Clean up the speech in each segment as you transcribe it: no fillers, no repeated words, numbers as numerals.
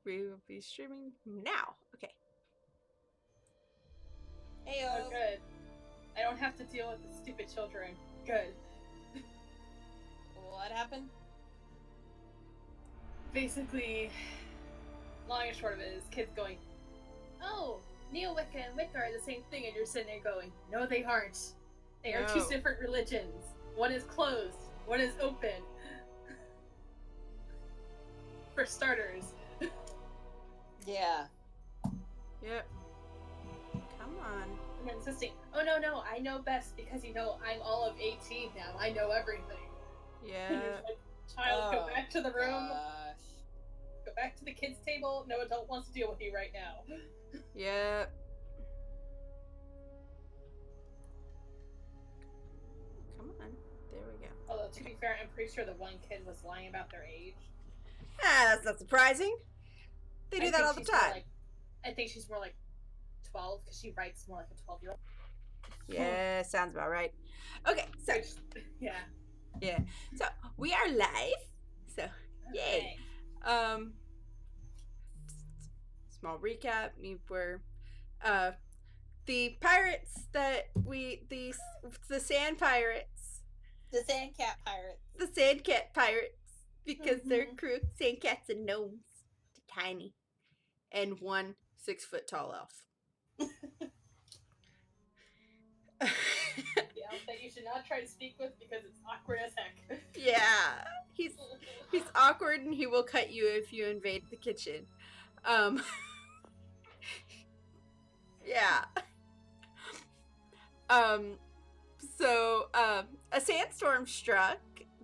We will be streaming now. Okay. Heyo. Oh, good. I don't have to deal with the stupid children. Good. What happened? Basically, long and short of it is kids going, oh, Neo-Wicca and Wicca are the same thing, and you're sitting there going, no, they aren't. They are two different religions. One is closed, one is open. For starters. Yeah. Yep. Come on. And then insisting, oh no, I know best because I'm all of 18 now. I know everything. Yeah. Like, child, go back to the room. Gosh. Go back to the kids' table. No adult wants to deal with you right now. Yep. Come on. There we go. Although, to be fair, I'm pretty sure the one kid was lying about their age. That's not surprising. They do that all the time. I think she's more like 12 because she writes more like a 12-year-old. Yeah, sounds about right. Okay, so yeah. So we are live. So yay. Okay. Small recap. We were the pirates that the sand pirates. The Sandcat Pirates. The Sandcat Pirates. Because they're crew sandcats and gnomes. They're tiny. And 1 6-foot tall elf. The elf that you should not try to speak with because it's awkward as heck. Yeah. He's awkward and he will cut you if you invade the kitchen. Yeah. So a sandstorm struck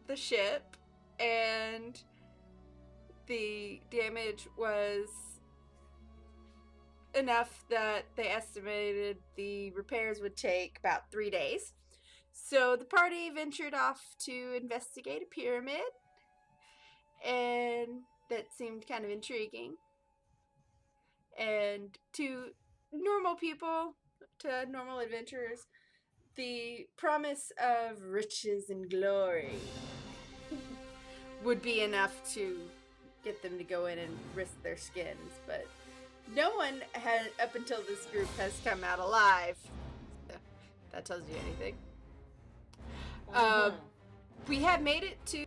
the ship and the damage was enough that they estimated the repairs would take about 3 days. So the party ventured off to investigate a pyramid, and that seemed kind of intriguing. And to normal people, to normal adventurers, the promise of riches and glory would be enough to get them to go in and risk their skins, but no one had, up until this group, has come out alive. So that tells you anything. We have made it to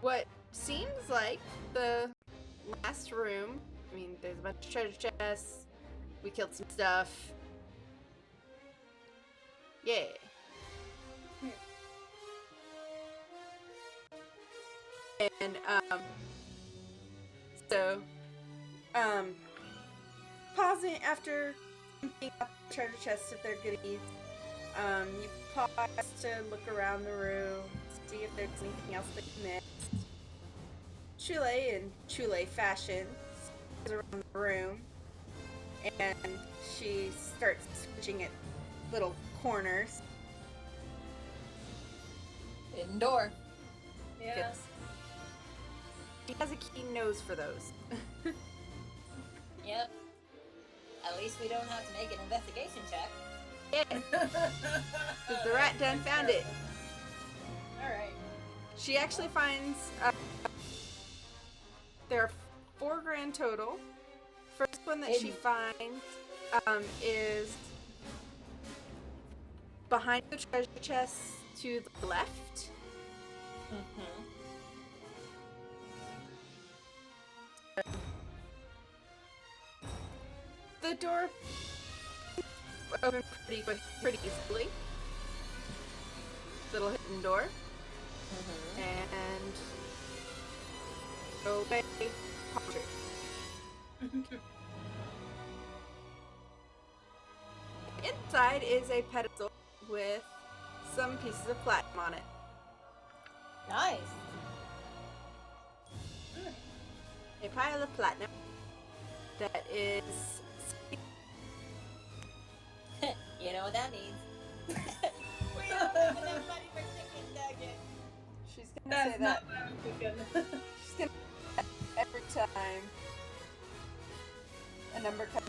what seems like the last room. I mean, there's a bunch of treasure chests. We killed some stuff. Yeah. And, pausing after emptying out the treasure chests if they're goodies, you pause to look around the room, see if there's anything else that you missed. Chule, in Chule fashion, goes around the room, and she starts switching at little corners. Hidden door. Yeah. Yes. She has a keen nose for those. Yep. At least we don't have to make an investigation check. Yeah. Because the rat done found it. Alright. She actually finds there are 4 grand total. First one that she finds is behind the treasure chest to the left. The door opened pretty easily. Little hidden door. And away. Inside is a pedestal with some pieces of platinum on it. Nice. A pile of platinum that is... You know what that means. We don't have enough money for chicken nuggets. She's gonna That's say not that. what I'm thinking. She's gonna say that every time a number comes.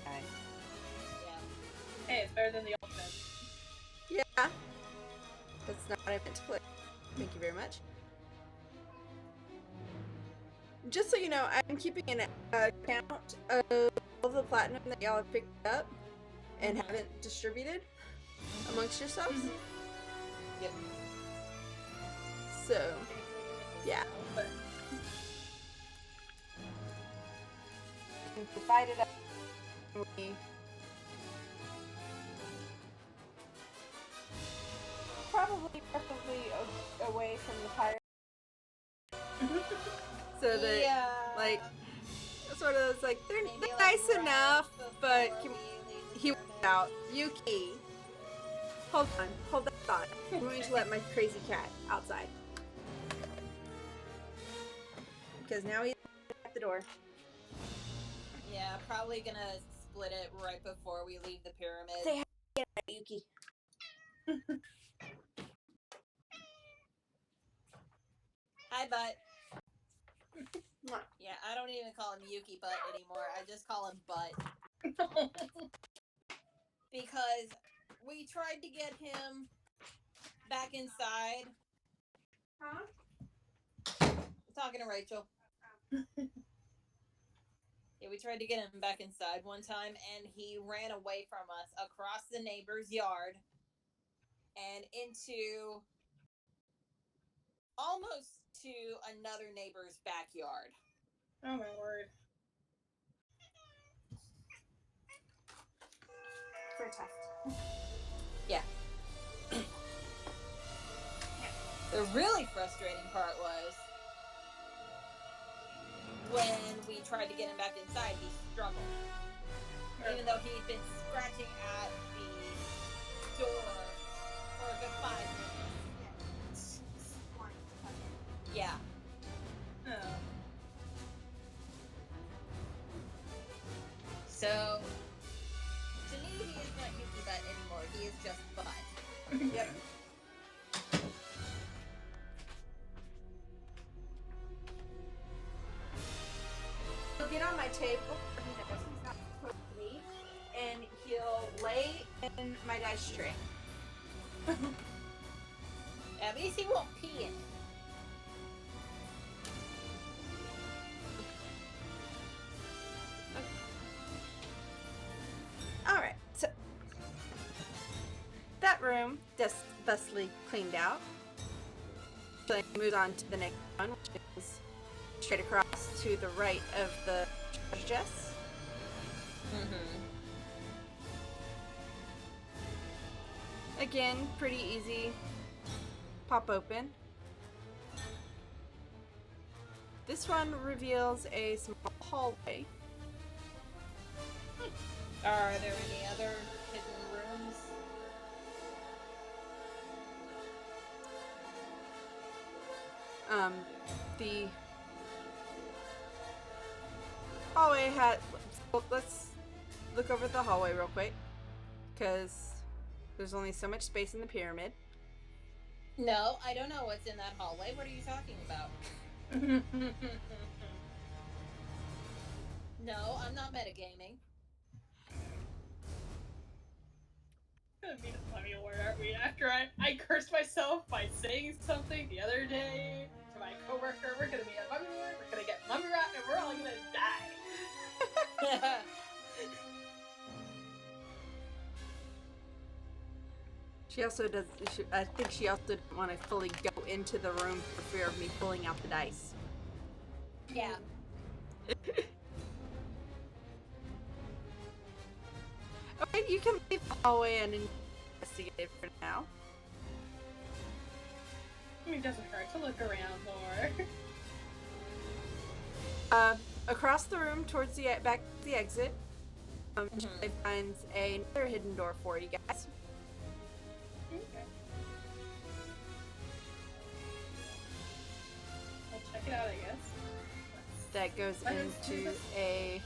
Yeah. Hey, it's better than the ultimate. Yeah. That's not what I meant to play. Thank you very much. just so you know, I'm keeping an account of all the platinum that y'all have picked up and haven't distributed amongst yourselves. Yep. So, yeah. And divide it up. Probably away from the pirate. So that, Yeah. like, sort of, it's like, they're Maybe, like, nice right enough, but before can, we leave he the went pyramid. out. Yuki, hold that thought. I'm going to let my crazy cat outside. Because now he's at the door. Yeah, probably gonna split it right before we leave the pyramid. Say hi, Yuki. Hi, Butt. Mwah. Yeah, I don't even call him Yuki Butt anymore. I just call him Butt. Because we tried to get him back inside. Huh? I'm talking to Rachel. Yeah, we tried to get him back inside one time, and he ran away from us across the neighbor's yard and into almost to another neighbor's backyard. Oh my word. For a test. Yeah. The really frustrating part was when we tried to get him back inside, he struggled. Even though he'd been scratching at the door for a good 5 minutes. Yeah. Oh. So, to me, he is not Yuki Butt anymore. He is just Butt. Yep. He'll get on my table. He knows he's not supposed to be, and he'll lay in my dice tray. At least he won't pee in it. Alright, so that room just thusly cleaned out. So I moved on to the next one, which is straight across to the right of the treasure chest. Again, pretty easy. Pop open. This one reveals a small hallway. Are there any other hidden rooms? The hallway had. Well, let's look over the hallway real quick, because there's only so much space in the pyramid. No, I don't know what's in that hallway. What are you talking about? No, I'm not metagaming. Gonna be a funny word, aren't we? After I cursed myself by saying something the other day to my coworker, we're gonna be a mummy word, we're gonna get mummy rat, and we're all gonna die. She also does. I think she also didn't want to fully go into the room for fear of me pulling out the dice. Yeah. Okay, you can leave the hallway and investigate it for now. I mean, it doesn't hurt to look around more. Across the room towards the back to the exit, Charlie finds another hidden door for you guys. Okay. I'll check it out, I guess. That goes What is into this? a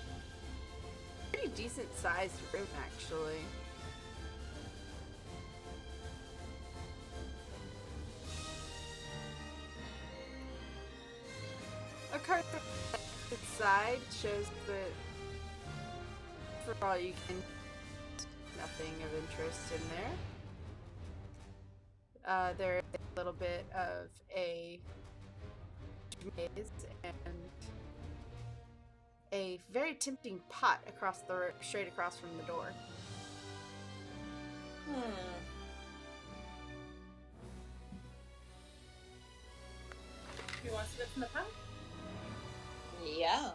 pretty decent sized room, actually. A card on the side shows that, for all you can, nothing of interest in there. There is a little bit of a maze and a very tempting pot straight across from the door. You want to sit in the pot? Yeah.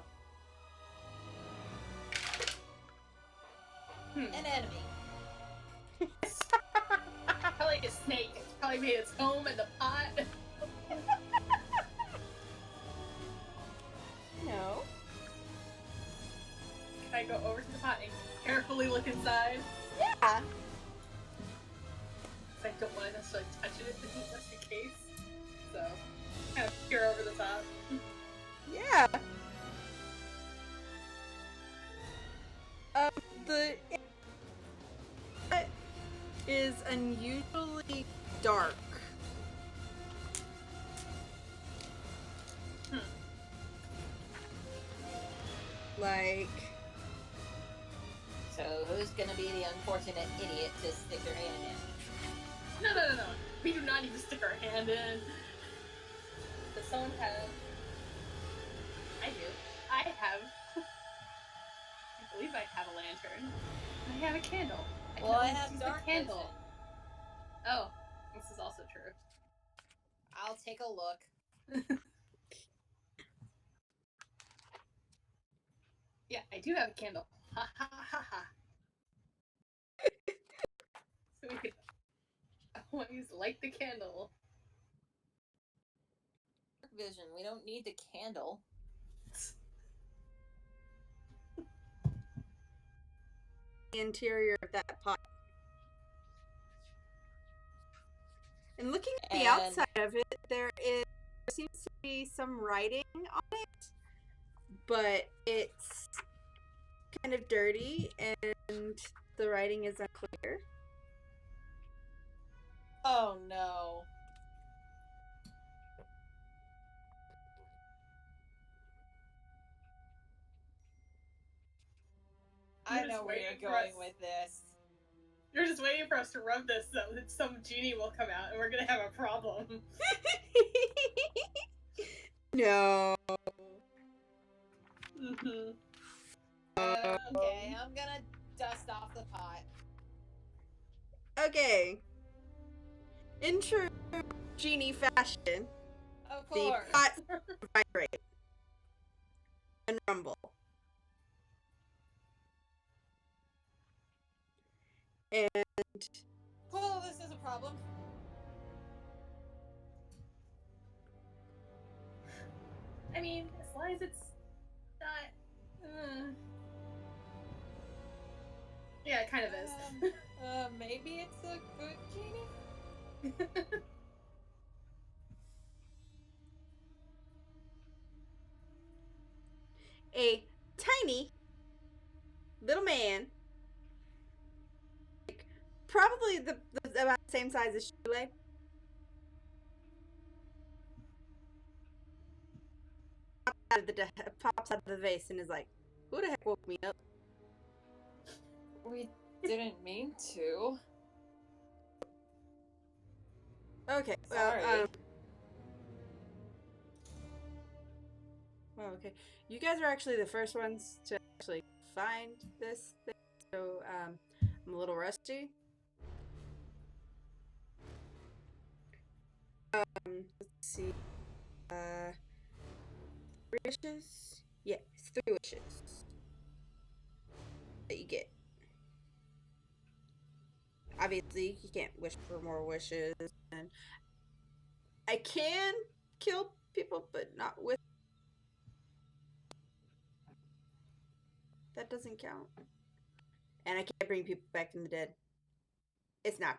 An enemy. Probably a snake. It's probably made its home in the pot. No. Can I go over to the pot and carefully look inside? Yeah. I don't want to necessarily touch it just in case. So, kind of peer over the top. Yeah. The it is unusually dark. Like, So who's gonna be the unfortunate idiot to stick their hand in? No. We do not need to stick our hand in. Does someone have... I do. I have... I believe I have a lantern. I have a candle. Well, I can have use dark the candle. vision. Oh, this is also true. I'll take a look. Yeah, I do have a candle. Ha ha ha ha. So we could always light the candle. Dark vision. We don't need the candle. the interior of that pot. And looking at the outside of it, there seems to be some writing on it, but it's kind of dirty and the writing is unclear. Oh no. I know where you're going with this. You're just waiting for us to rub this so that some genie will come out and we're gonna have a problem. No. Mm-hmm. Okay, I'm gonna dust off the pot. Okay. In true genie fashion, Of the course. pot vibrate and rumble. And Oh, this is a problem. I mean, as long as it's not... Yeah, it kind of is. Maybe it's a good genie? a tiny little man, like, probably about the same size as Shule, pops out of the vase and is like, "Who the heck woke me up?" We didn't mean to. Okay, Sorry. Well, okay. You guys are actually the first ones to actually find this thing, so I'm a little rusty. Let's see. 3 wishes? Yeah, it's 3 wishes that you get. Obviously, you can't wish for more wishes, and I can kill people, but not with. That doesn't count. And I can't bring people back from the dead. It's not.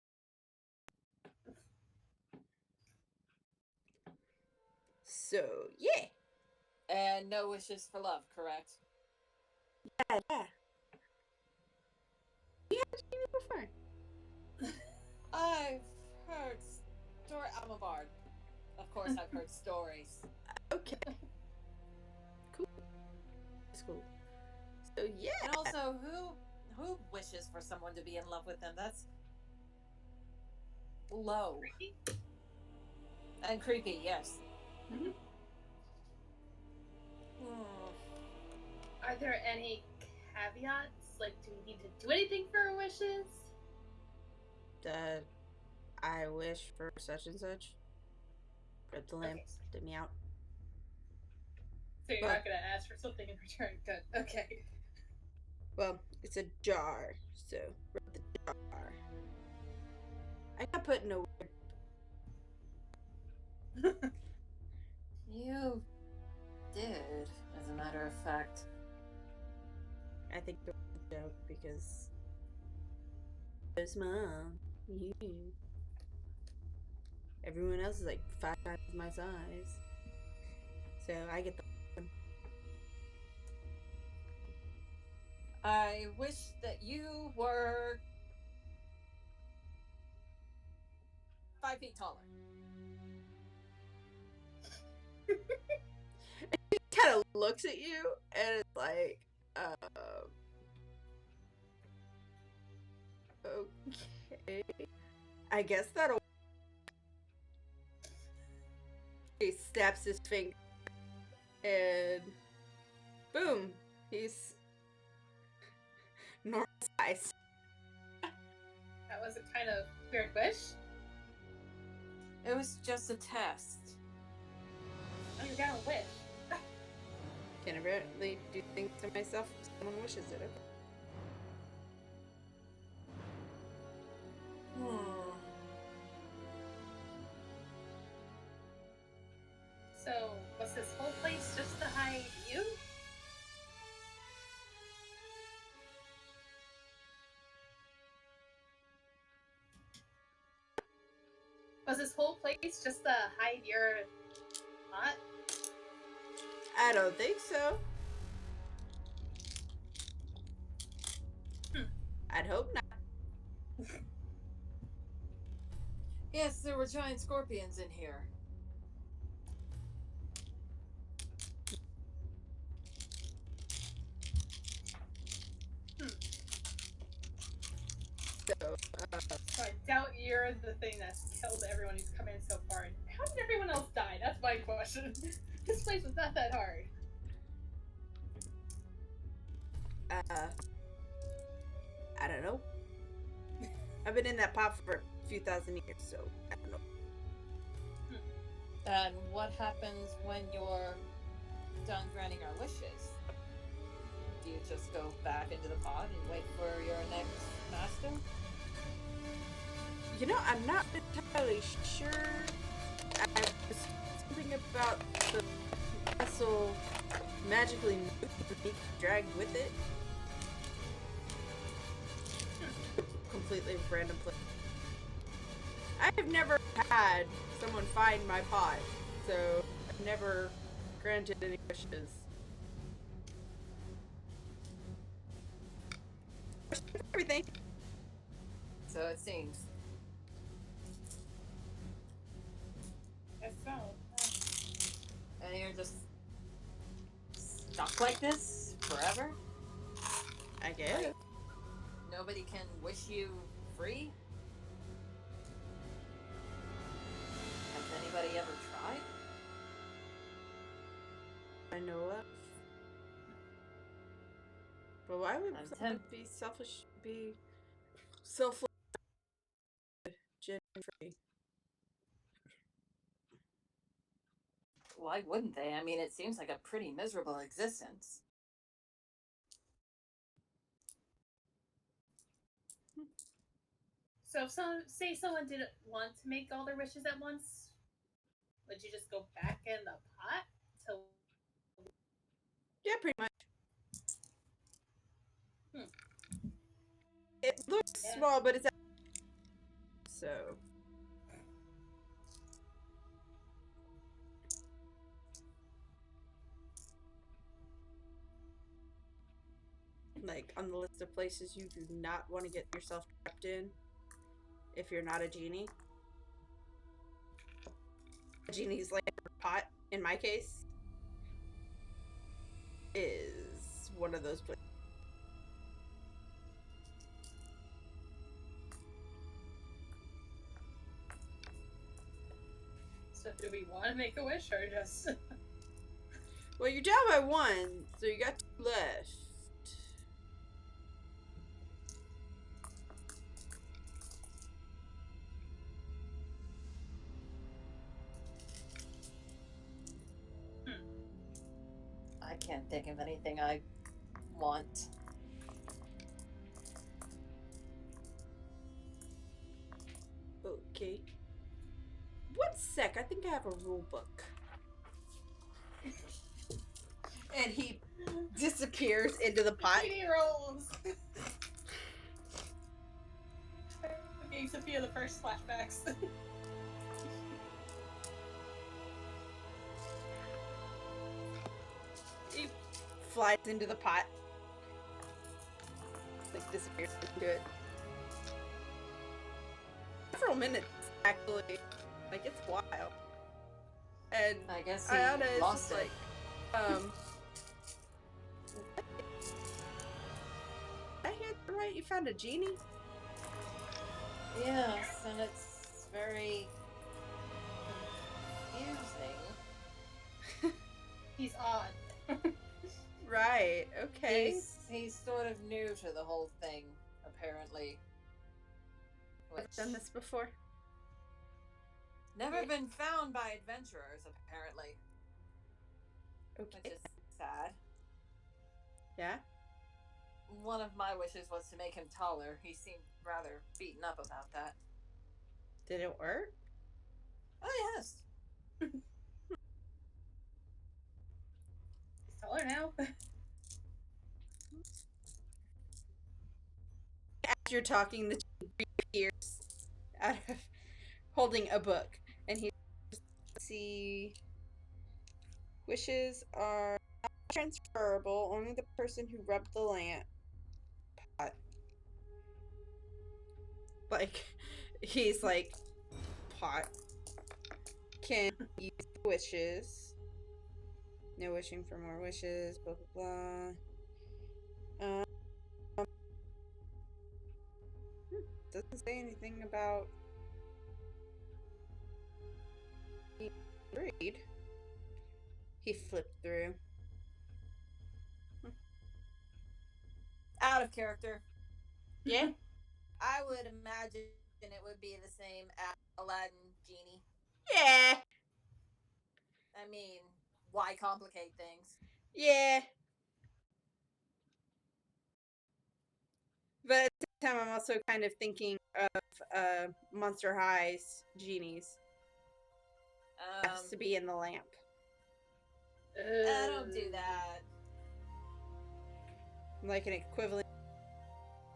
So, yeah. And no wishes for love, correct? Yeah. We had seen it before. I've heard story. I'm a bard. Of course, I've heard stories. Okay. Cool. That's cool. So, yeah. And also, who wishes for someone to be in love with them? That's low. Creepy? And creepy, yes. Mm-hmm. Are there any caveats? Like, do we need to do anything for our wishes? I wish for such and such. Rip the lamp, Okay, let me out. so you're Well- not gonna ask for something in return. Good. Okay. Well, it's a jar, so rip the jar. I got put in a weird. You did, as a matter of fact. I think it was a joke because it's mom. You. Everyone else is like 5 times my size, so I get the. I wish that you were 5 feet taller. He kind of looks at you and it's like, okay, I guess that'll. He snaps his finger, and boom, he's normal size. That was a kind of weird wish. It was just a test. Oh, you're gonna wish. Can I really do things to myself if someone wishes it? Okay. So, was this whole place just to hide you? Was this whole place just to hide your pot? I don't think so. I'd hope not. Yes, there were giant scorpions in here. So, So I doubt you're the thing that's killed everyone who's come in so far. How did everyone else die? That's my question. This place was not that hard. I don't know. I've been in that pot for a few thousand years, so I don't know. And what happens when you're done granting our wishes? Do you just go back into the pot and wait for your next master? You know, I'm not entirely sure. I was something about the vessel magically being dragged with it. Completely random place. I've never had someone find my pot, so I've never granted any wishes. Everything. So it seems. Guess so. And you're just stuck like this forever? I guess. Like, nobody can wish you free? Has anybody ever tried? I know of. But why would I'm someone be selfish? Be selfless? Free. Why wouldn't they? I mean, it seems like a pretty miserable existence. So if say someone didn't want to make all their wishes at once, would you just go back in the pot to? Yeah, pretty much. Hmm. It looks Yeah. small, but it's so. Like on the list of places you do not want to get yourself trapped in if you're not a genie. A genie's like pot, in my case, is one of those places. So do we want to make a wish or just? Well, you're down by one, so you got 2 left. can't think of anything I want. Okay. 1 sec, I think I have a rule book. And he disappears into the pot. Genie rolls. Gave Sophia the first flashbacks. He flies into the pot. Like, disappears into it. Several minutes, actually. Like, it's wild. And I guess he Ayana is lost just it. like, did I hear that right? You found a genie? Yes, and it's very confusing. He's odd. Right, okay. He's sort of new to the whole thing, apparently. I've done this before. Never been found by adventurers, apparently. Which Okay. is sad. Yeah? One of my wishes was to make him taller. He seemed rather beaten up about that. Did it work? Oh, yes. He's taller now. As you're talking, the genie reappears out of holding a book. And he see wishes are not transferable. Only the person who rubbed the lamp pot. Like, he's like, pot can use wishes. No wishing for more wishes, blah blah blah. Doesn't say anything about being freed. He flipped through. Out of character. Yeah? I would imagine it would be the same as Aladdin Genie. Yeah. I mean, why complicate things? Yeah. But at the same time, I'm also kind of thinking of Monster High's genies. Has to be in the lamp. I don't do that. Like an equivalent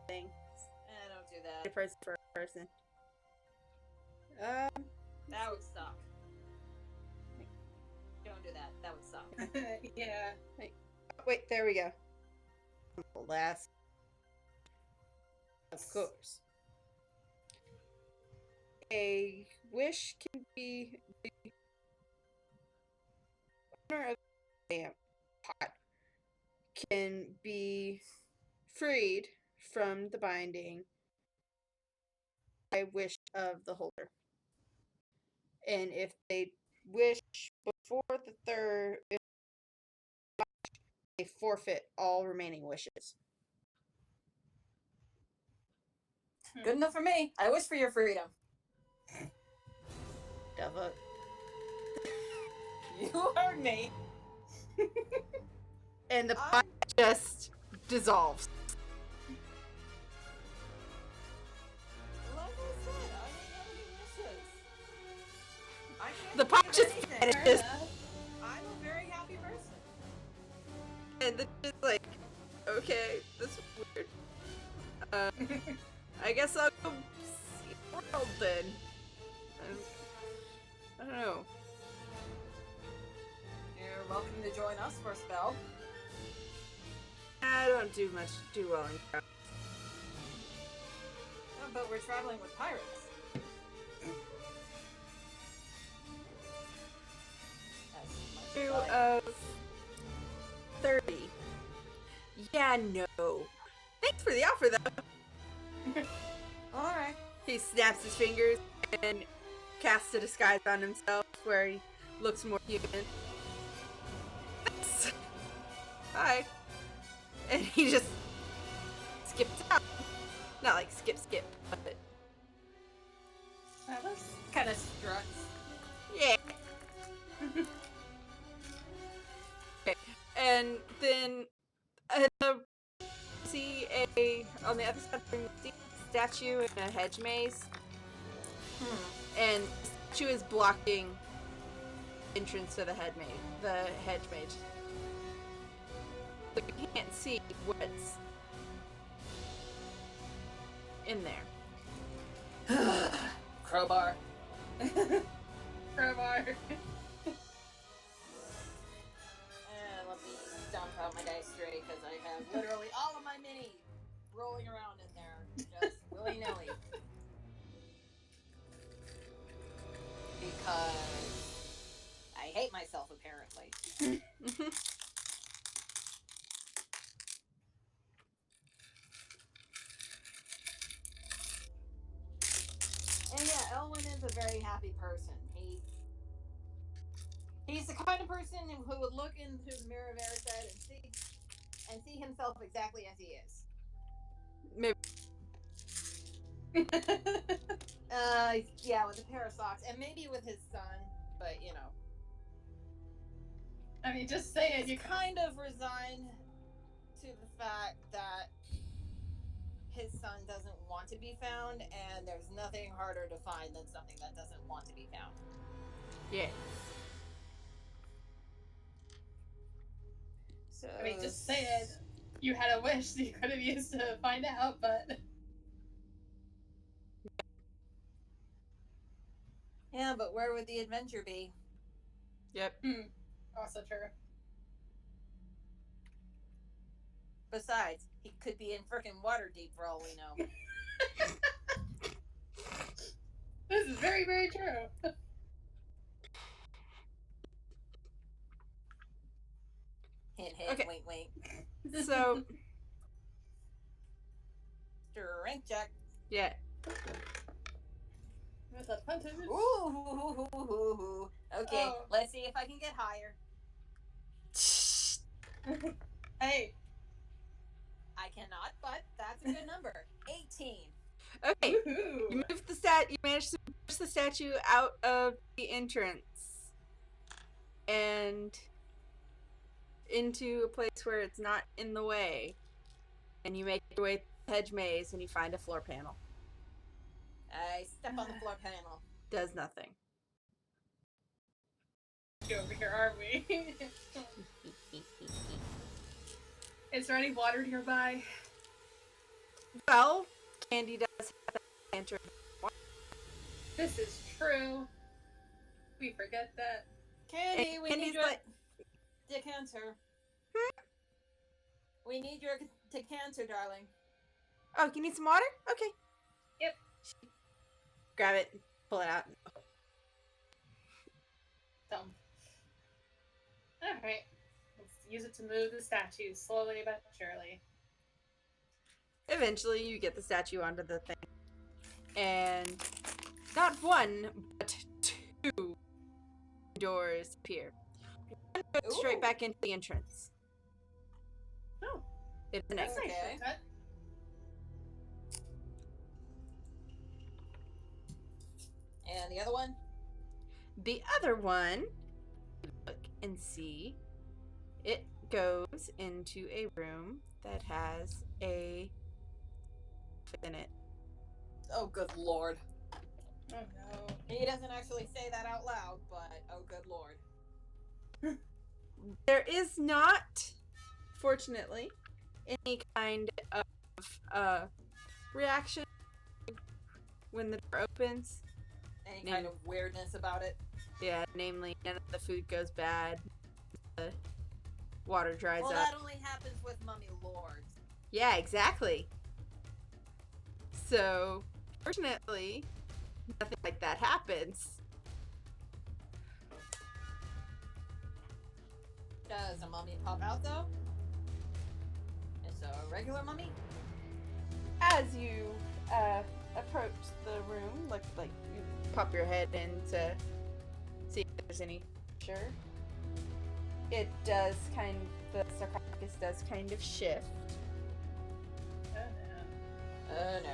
thing. I don't do A that. person for a person. That would suck. Don't do that. That would suck. Yeah. Wait, there we go. Last. Of course. A wish can be the owner of the lamp pot can be freed from the binding by wish of the holder. And if they wish before the third, they forfeit all remaining wishes. Good enough for me. I wish for your freedom. Deva. You heard me. And the pot just dissolves. Like I said, I don't have any wishes. I can't The pot think of just anything. vanishes. I'm a very happy person. And then just like, okay, this is weird. I guess I'll go see the world then. I don't know. You're welcome to join us for a spell. I don't do well in crowds. Oh, but we're traveling with pirates. That's Two much of 30. Yeah, no. Thanks for the offer, though. Alright. He snaps his fingers and casts a disguise on himself where he looks more human. Thanks. Bye. And he just skips out. Not like skip, but That was Kind of struts. yeah. Okay. and then see on the other side of the room, see a statue in a hedge maze, and the statue is blocking entrance to the hedge maze. But you can't see what's in there. Crowbar. Crowbar. Let me dump out my dice tray because I have literally all of my mini rolling around in there, just willy-nilly. Because I hate myself, apparently. And yeah, Elwyn is a very happy person. He's the kind of person who would look into the mirror of Erised and see himself exactly as he is. Maybe. Yeah, with a pair of socks, and maybe with his son, but you know. I mean, just say it. He's kind of resigned to the fact that his son doesn't want to be found, and there's nothing harder to find than something that doesn't want to be found. Yeah. So, I mean, just say it. You had a wish that you could have used to find out, but... Yeah, but where would the adventure be? Yep. Also true. Besides, he could be in frickin' Waterdeep for all we know. This is very, very true. Hint, hint, Okay. wink, wink. So, Strength check. yeah. With advantage. Ooh. Okay, Oh. let's see if I can get higher. Hey. I cannot, but that's a good number. 18. Okay. Woohoo. You managed to push the statue out of the entrance and into a place where it's not in the way. And you make your way through the hedge maze and you find a floor panel. I step on the floor panel. Does nothing. Over here, are we? Is there any water nearby? Well, Candy does have that lantern. This is true. We forget that. Candy, we Candy's need your like- decanter. We need your decanter, darling. Oh, you need some water? Okay. Yep. Grab it, pull it out. Dumb. Alright. Let's use it to move the statue slowly but surely. Eventually, you get the statue onto the thing. And not one, but two doors appear. One goes straight Ooh. back into the entrance. Oh, It's an that's exit. nice. Okay. Shortcut. And the other one? The other one, look and see, it goes into a room that has a in it. Oh, good lord. Oh no. He doesn't actually say that out loud, but oh, good lord. There is not, fortunately, any kind of reaction when the door opens. Any kind of weirdness about it? Yeah, namely, none of the food goes bad. The water dries Well, up. that only happens with mummy lords. Yeah, exactly. So, fortunately, nothing like that happens. Does a mummy pop out, though? Is a regular mummy? As you approach the room, like you pop your head in to see if there's any. Sure. It does the sarcophagus does kind of shift. Oh no. Oh, no.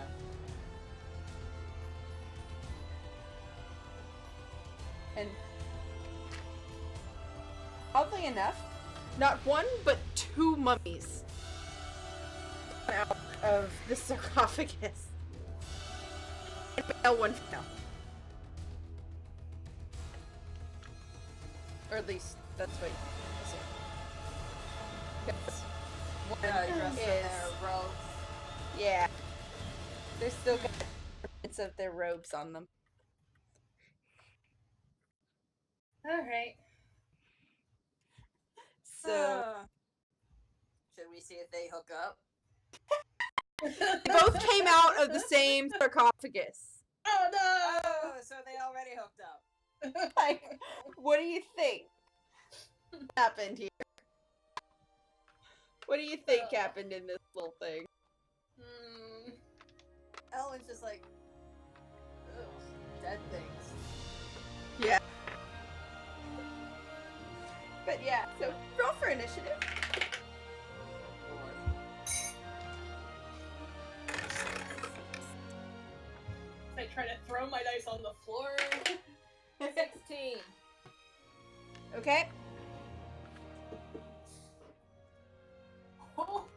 And oddly enough, not one, but two mummies out of the sarcophagus. One male, one female. Or at least, that's what you assume. One Dressed in is... their robes. Yeah. They're still got bits of their robes on them. Alright. So... Should we see if they hook up? They both came out of the same sarcophagus. Oh no! Oh, so they already hooked up. Like, what do you think happened here? What do you think happened in this little thing? Ellen's just like, ugh, dead things. Yeah. But yeah, so roll for initiative. I try to throw my dice on the floor. 16. Okay.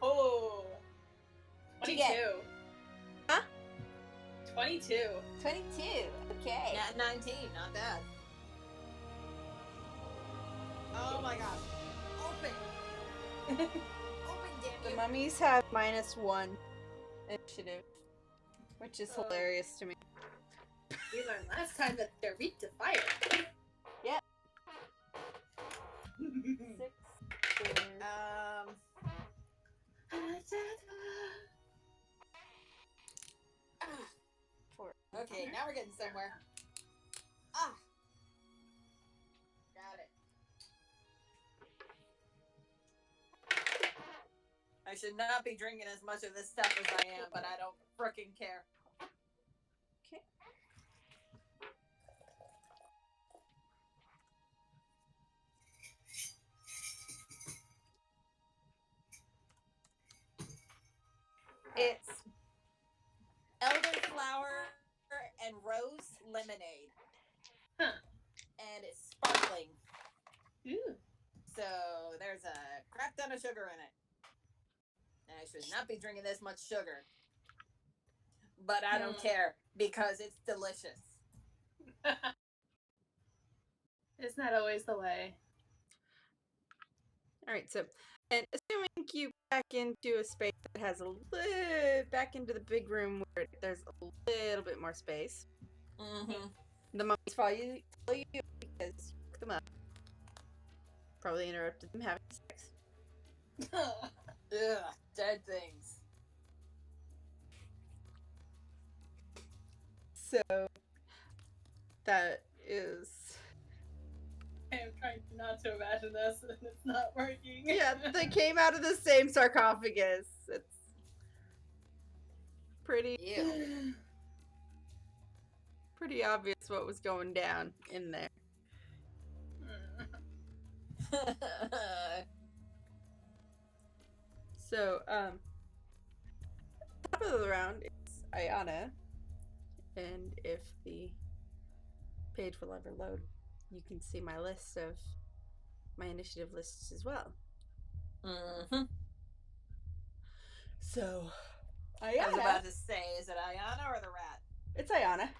Oh, 22. get? Huh? 22. 22. Okay. Nat 19, not bad. Oh my gosh. Open! Open, damn The you! mummies have -1 initiative, which is hilarious to me. We learned last time that they're weak to fire. Yep. 6, 4. Okay, now we're getting somewhere. Ah! Got it. I should not be drinking as much of this stuff as I am, but I don't frickin' care. Okay. It's elderflower and rose lemonade. Huh. And it's sparkling. Ooh. So there's a crap ton of sugar in it. And I should not be drinking this much sugar. But I don't care because it's delicious. Isn't that always the way? Alright, so, and assuming you back into a space that has a little, back into the big room where there's a little bit more space. Mm-hmm. The mummies follow you because you picked them up. Probably interrupted them having sex. Ugh, dead things. So, that is... I'm trying not to imagine this, and it's not working. Yeah, they came out of the same sarcophagus. It's pretty Ew. pretty obvious what was going down in there. So, top of the round is Ayana, and if the page will ever load, you can see my list of my initiative lists as well. Mm-hmm. So, I was Ayana. about to say, is it Ayana or the rat? It's Ayana.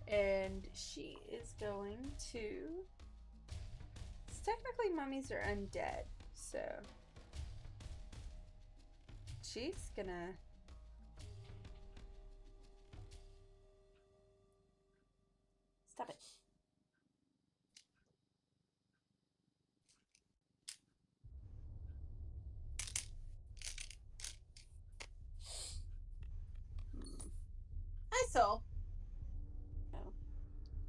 And she is going to... Technically, mummies are undead, so... She's gonna... Stop it. Hi, Sol. No.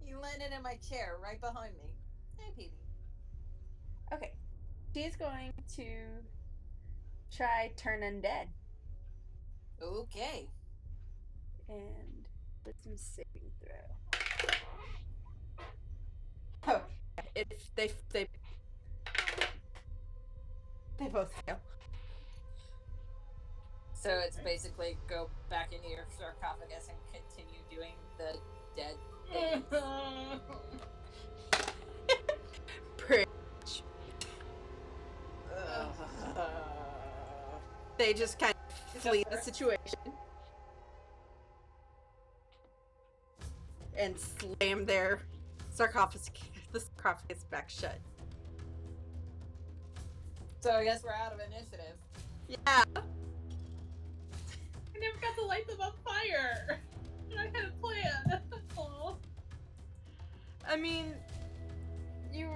You landed in my chair right behind me. Hey, Petey. Okay. She's going to try turn undead. Okay. And wisdom saving throw. Oh, they both fail. So it's basically go back into your sarcophagus and continue doing the dead Pretty much. They just kind of flee the situation and slam their the sarcophagus back shut. So I guess we're out of initiative. Yeah. I never got to light them on fire. I had a plan. Aw. I mean, you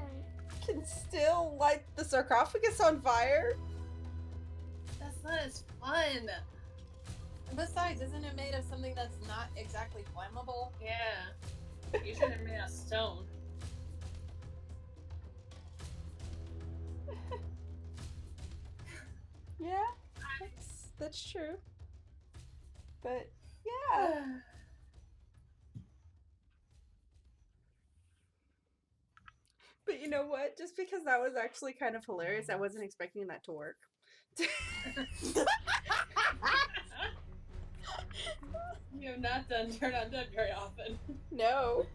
can still light the sarcophagus on fire. That's not as fun. Besides, isn't it made of something that's not exactly flammable? Yeah. Usually they're made out of stone. Yeah, that's true. But yeah. But you know what? Just because that was actually kind of hilarious, I wasn't expecting that to work. You have not done turn on done very often. No.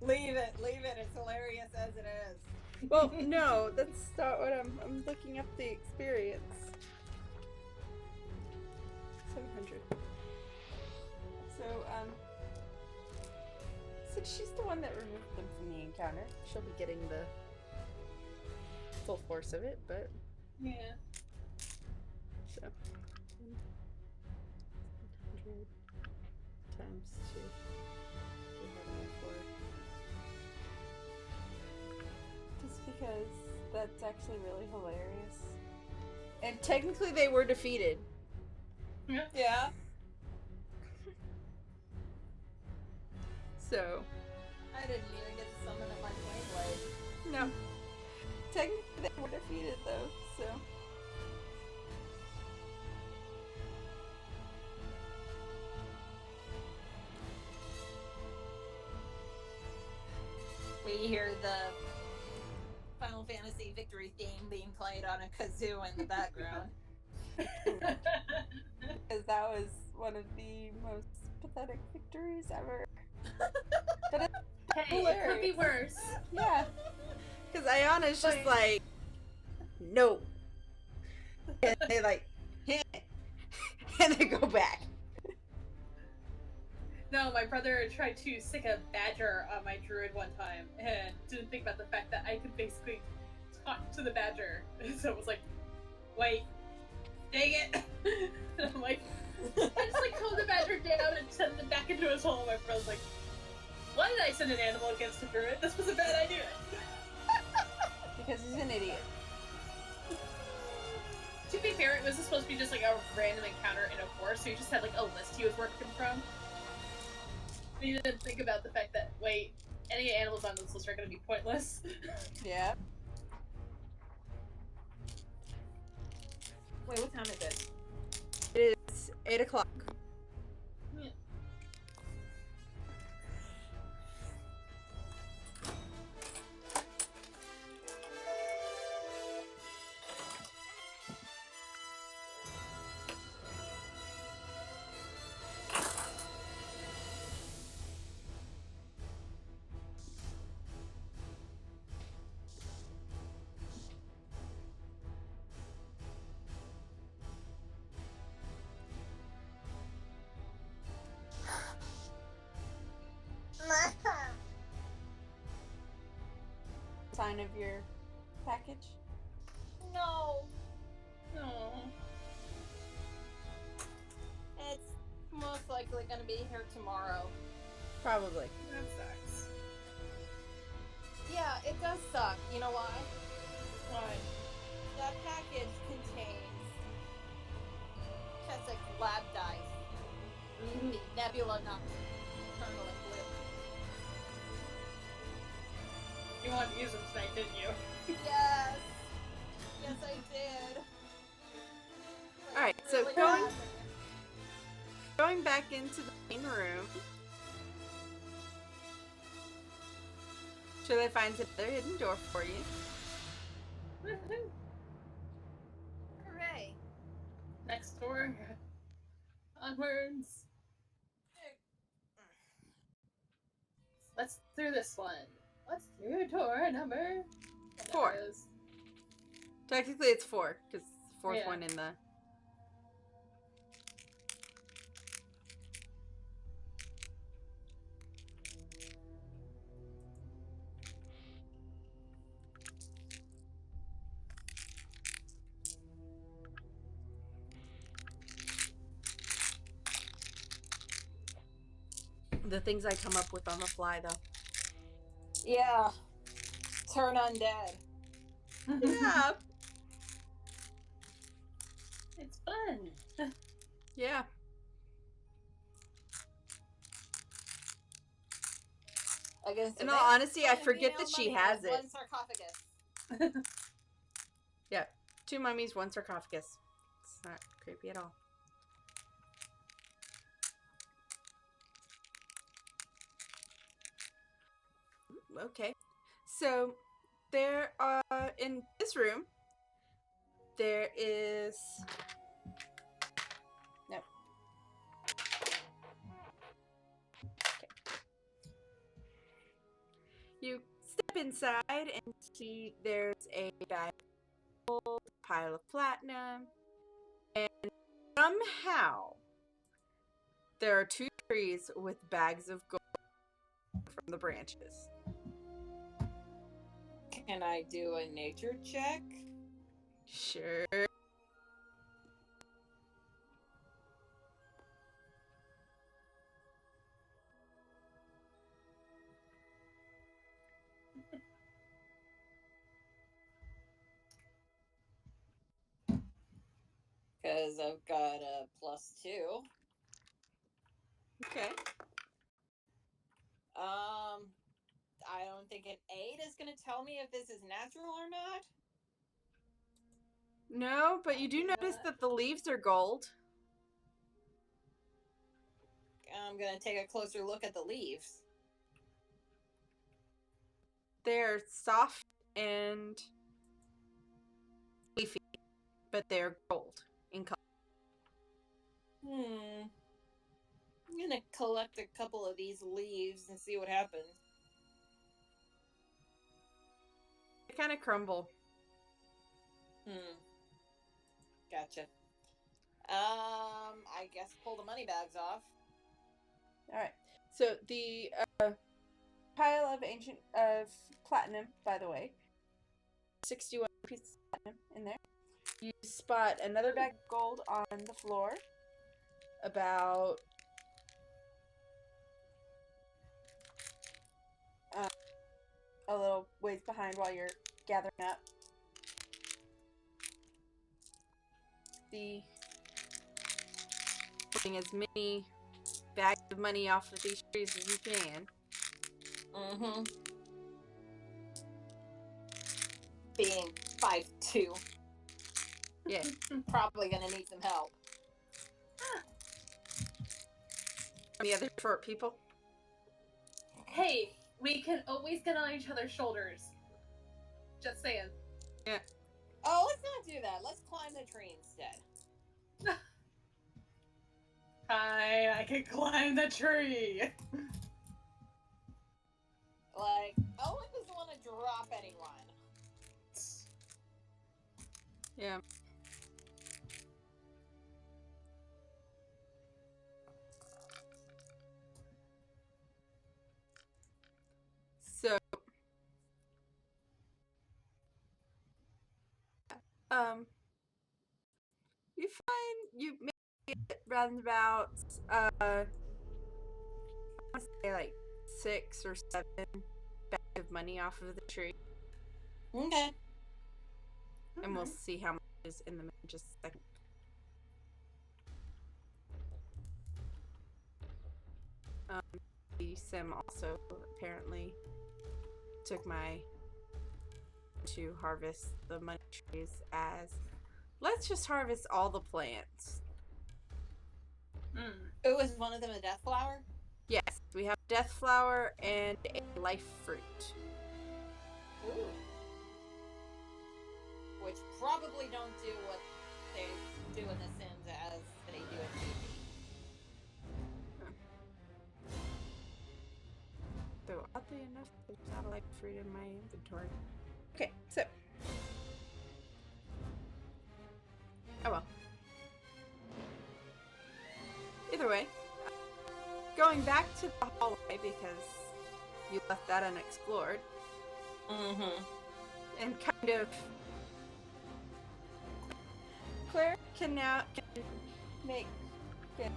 Leave it. It's hilarious as it is. Well, no, that's not what I'm looking up the experience. 700. So, since she's the one that removed them from the encounter, she'll be getting the full force of it, but... Yeah. So... 100 times 2. 4. Just because that's actually really hilarious. And technically they were defeated. Yeah. So... I didn't even get to summon up my flame blade. No. Technically they were defeated though, so... We hear the Final Fantasy victory theme being played on a kazoo in the background. Because that was one of the most pathetic victories ever. But it's Hey, hilarious. it could be worse. Yeah. Because Ayana's just like, no. And they like, and they go back. No, my brother tried to stick a badger on my druid one time and didn't think about the fact that I could basically talk to the badger. So it was like, wait, dang it. And I'm like, I just like calm the badger down and send it back into his hole. My brother's like, why did I send an animal against a druid? This was a bad idea. Because he's an idiot. To be fair, it was supposed to be just like a random encounter in a forest, so he just had like a list he was working from. He didn't think about the fact that, wait, any animals on this list are going to be pointless. Yeah. Wait, what time is it? It is 8 o'clock. Yeah. Sign of your package. No. No. It's most likely going to be here tomorrow. Probably. That sucks. Yeah, it does suck. You know why? Why? That package contains Cheswick's lab dice. The Nebula Nocturnal and Blue. You wanted to use them tonight, didn't you? Yes! Yes, I did. Like, Alright, so really going- bad. Going back into the main room. Shirley finds another hidden door for you. Woohoo. Hooray! Next door. Onwards. Let's through this one. What's through door number 4. Technically, it's 4 because the fourth Yeah. one in the. The things I come up with on the fly, though. Yeah. Turn undead. Yeah. It's fun. Yeah. I guess. In all honesty, I forget that she has it. One sarcophagus. Yeah. 2 mummies, 1 sarcophagus. It's not creepy at all. Okay. So, there are, in this room, there is... No. Okay. You step inside and see there's a bag of gold, a pile of platinum, and somehow there are 2 trees with bags of gold from the branches. Can I do a nature check? Sure. Because I've got a +2. Okay. I don't think an 8 is going to tell me if this is natural or not. No, but you do notice that the leaves are gold. I'm going to take a closer look at the leaves. They're soft and leafy, but they're gold in color. I'm going to collect a couple of these leaves and see what happens. They kind of crumble. Gotcha. I guess pull the money bags off. All right. So the pile of platinum, by the way, 61 pieces of platinum in there. You spot another bag of gold on the floor, about a little ways behind while you're gathering up. Putting as many bags of money off of these trees as you can. Being 5'2". Yeah. Probably gonna need some help. The other short people? Hey, we can always get on each other's shoulders. Just saying. Yeah. Oh, let's not do that. Let's climb the tree instead. Hi, I can climb the tree. Like, Owen doesn't want to drop anyone. Yeah. So, you find you maybe get round about, I want to say like 6 or 7 bags of money off of the tree. Okay. And we'll see how much is in them in just a second. The sim also apparently took my to harvest the money trees as let's just harvest all the plants. Oh, is one of them a death flower? Yes, we have death flower and a life fruit. Ooh. Which probably don't do what they do in The Sims as they do in D&D. Though Oddly enough, there's not a light fruit in my inventory. Okay, so. Oh well. Either way, going back to the hallway because you left that unexplored. Mm-hmm. And kind of. Claire can make things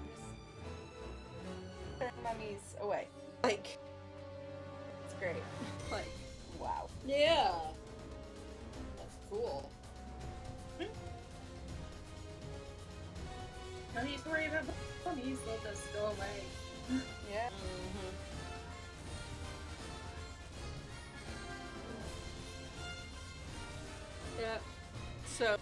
turn mummies away. Like, it's great. Like, wow. Yeah. That's cool. No need to worry about ponies, they'll just go away. Yeah. Mm-hmm. Yeah. So.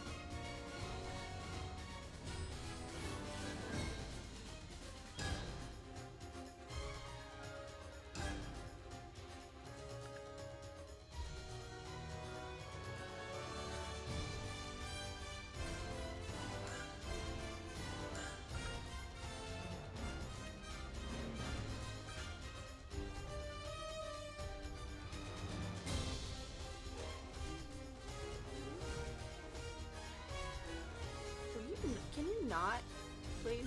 Can you not, please?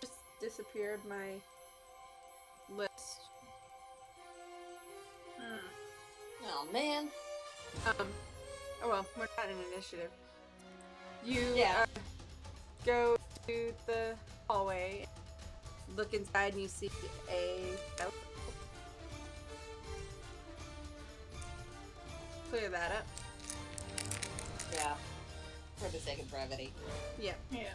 Just disappeared my list. Oh man. Oh well, we're not in initiative. You Yeah. go to the hallway, look inside, and you see a clear that up. Yeah. For the sake of brevity. Yeah. Yeah.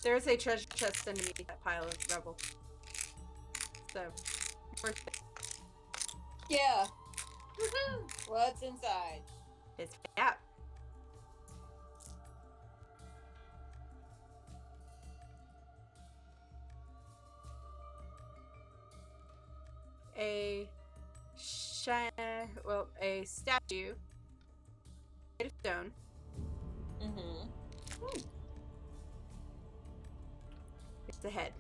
There's a treasure chest underneath that pile of rubble. So, worth it. Yeah. What's inside? It's out. A statue made of stone. Mm-hmm. It's a head.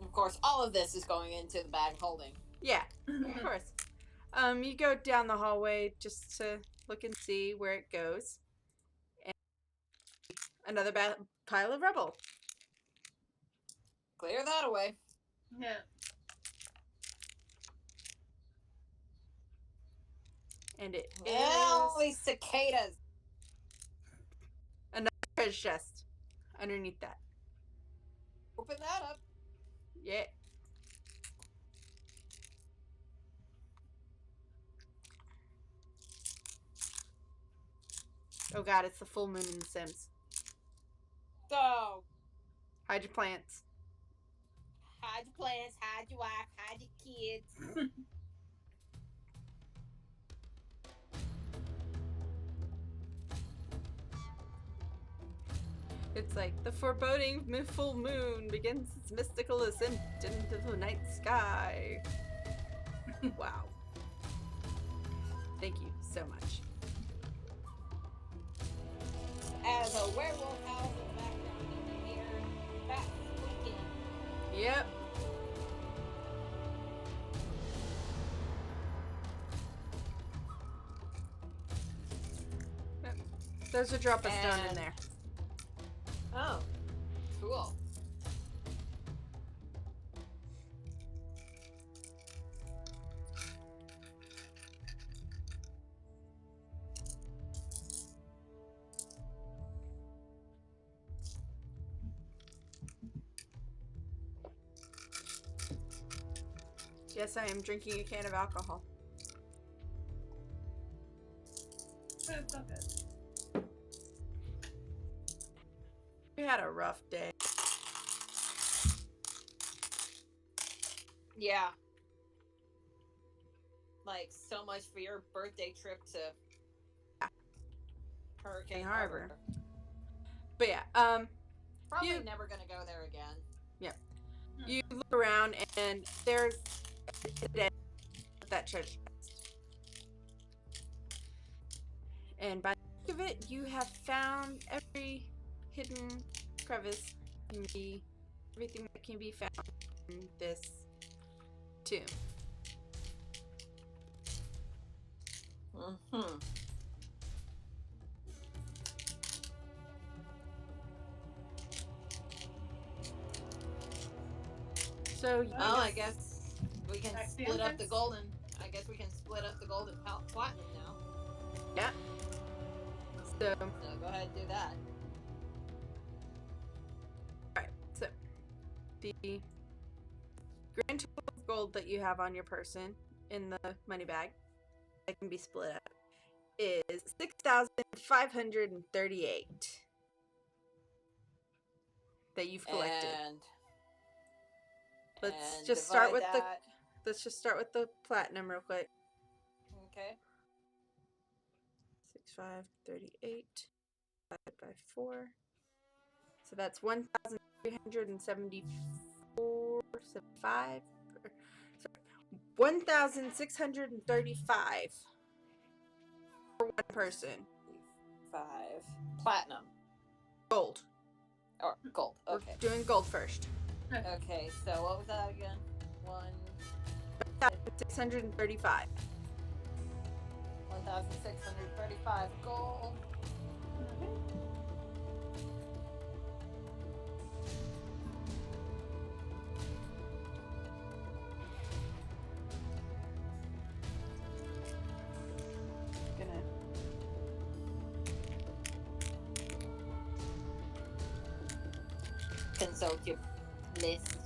Of course, all of this is going into the bag holding. Yeah, of course. You go down the hallway just to look and see where it goes. And another pile of rubble. Clear that away. Yeah. And it Well, is these cicadas. another treasure chest underneath that. Open that up. Yeah. Oh god, it's the full moon in The Sims. So, Hide your plants. hide your plants, hide your wife, hide your kids. It's like the foreboding full moon begins its mystical ascent into the night sky. Wow. Thank you so much. As a werewolf house in the background, you can hear that squeaking. Yep. Yep. There's a drop of stone in And- there. Oh, cool. Yes, I am drinking a can of alcohol. It's not good. We had a rough day. Yeah. Like, so much for your birthday trip to Hurricane Harbor. Harbor. But yeah, Probably never gonna go there again. Yep. You look around and there's a dead that treasure chest. And by the look of it, you have found every hidden crevice, everything that can be found in this tomb. Mm-hmm. So Well, I guess we can Back to the split up the entrance. golden. I guess we can split up the golden platinum now. yeah. So So go ahead and do that. alright, so the grand total of gold that you have on your person in the money bag that can be split up is 6,538 that you've collected. And Let's and just start divide with that. let's just start with the platinum real quick. Okay. 6,538 divided by 4. So that's 1,374.75. 1,635 for one person. 5 platinum Gold. or gold. Okay. We're doing gold first. Okay. So what was that again? 1,635. 1,635 gold. Gonna Consult your list.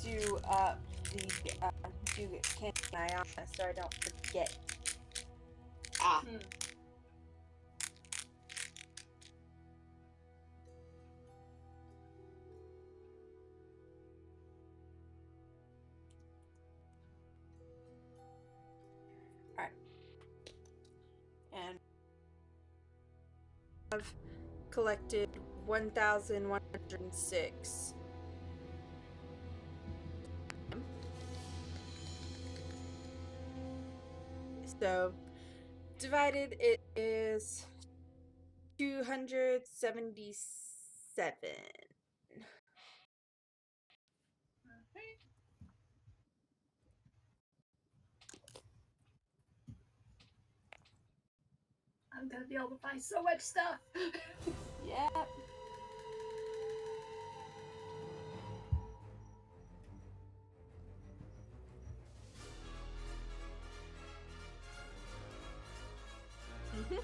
do do Ken and Ayana so I don't forget. Ah. And I've collected 1,106. So divided it is 277. I'm gonna be able to buy so much stuff. Yep. Mm-hmm.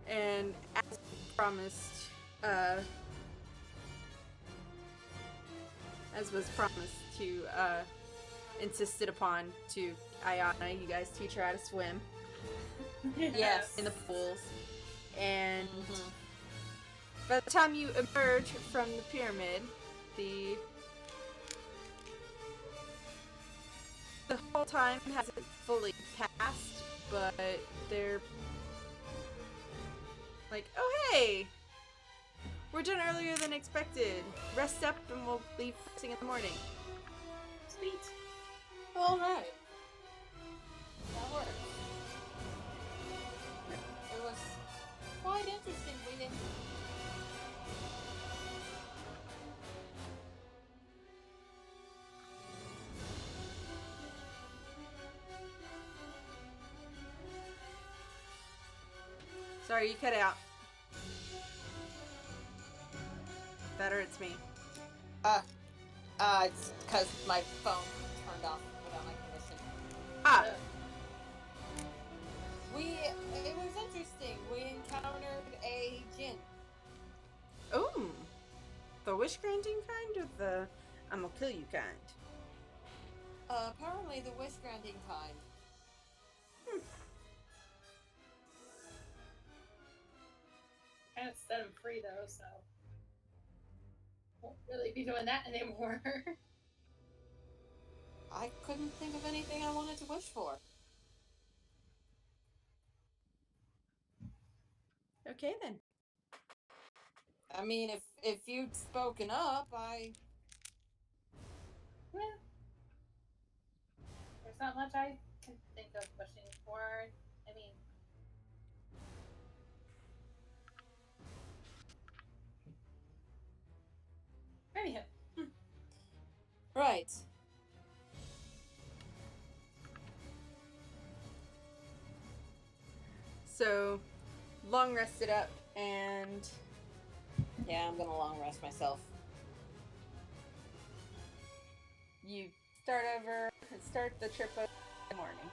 And as promised, as was promised to, insisted upon to Ayana, you guys teach her how to swim Yes. in the pools. And Mhm. by the time you emerge from the pyramid, the whole time hasn't fully passed, but they're like, oh hey, we're done earlier than expected. Rest up and we'll leave first thing in the morning. Sweet. All right. That works. It was quite interesting. We didn't. Sorry, you cut out. Better, it's me. It's because my phone turned off without my permission. Ah, It was interesting. We encountered a djinn. ooh. The wish granting kind or the I'm gonna kill you kind? Apparently the wish granting kind. Kind of set him free though, so won't really be doing that anymore. I couldn't think of anything I wanted to wish for. Okay then. I mean, if you'd spoken up, I... Well, there's not much I can think of wishing for. I mean, anyhow. Right. So, long rested up, and Yeah, I'm gonna long rest myself. you start the trip over in the morning.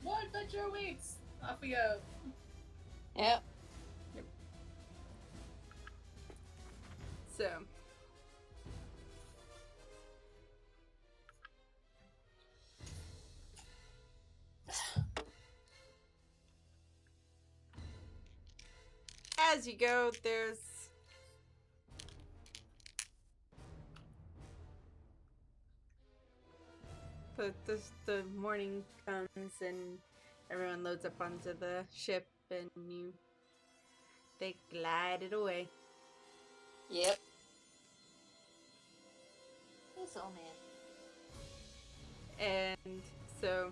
More adventure awaits! Off we go. Yep. So, as you go, there's the morning comes and everyone loads up onto the ship and they glide it away. Yep. This old man. And so,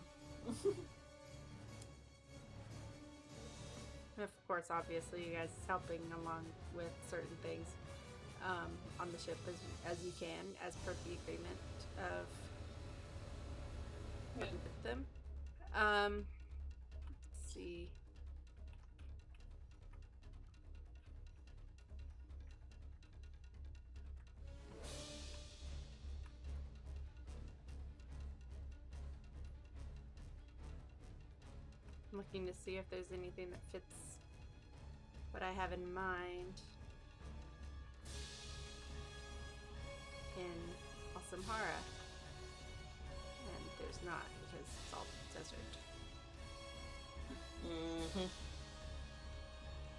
of course, obviously, you guys helping along with certain things on the ship as you can, as per the agreement of with them. Let's see. I'm looking to see if there's anything that fits what I have in mind in Asamhara. And there's not, because it's all desert. Mm-hmm.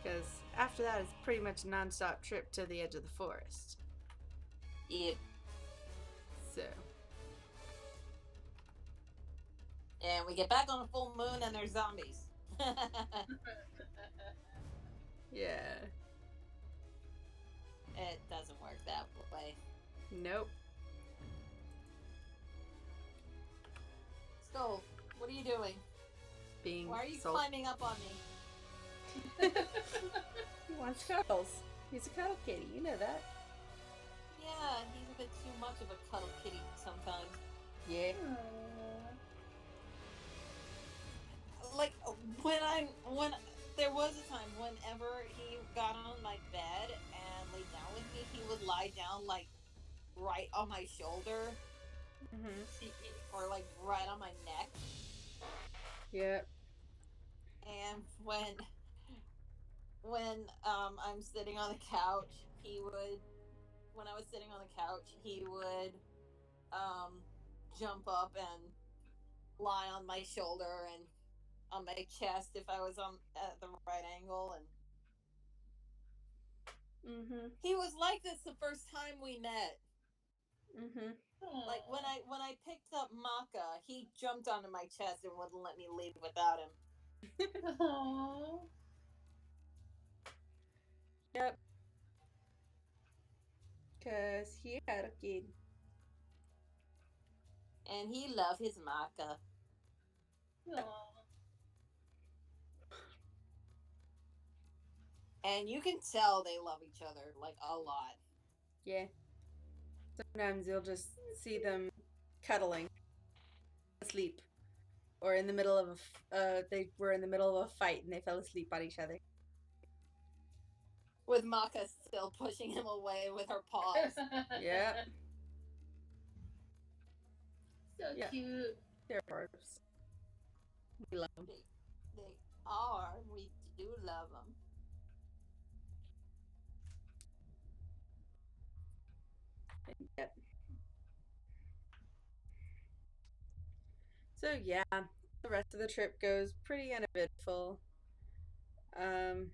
Because after that, it's pretty much a non-stop trip to the edge of the forest. Yep. So, And we get back on a full moon and there's zombies. yeah. It doesn't work that way. Nope. Skull, what are you doing? Being Why are you sold. climbing up on me? He wants cuddles. He's a cuddle kitty, you know that. Yeah, he's a bit too much of a cuddle kitty sometimes. Yeah. Like when there was a time whenever he got on my bed and laid down with me, he would lie down like right on my shoulder or like right on my neck. Yeah. And when I'm sitting on the couch, when I was sitting on the couch, he would jump up and lie on my shoulder and on my chest if I was at the right angle, and he was like this the first time we met. Like when I picked up Maka, he jumped onto my chest and wouldn't let me leave without him. Aww. Yep. Cause he had a kid. And he loved his Maka. Aww. And you can tell they love each other like a lot. Yeah. Sometimes you'll just see them cuddling, asleep, or in the middle of they were in the middle of a fight and they fell asleep on each other. With Maka still pushing him away with her paws. Yeah. So Yeah. cute. They're dwarves. We love them. They are. We do love them. Yep. So yeah, the rest of the trip goes pretty uneventful. Um,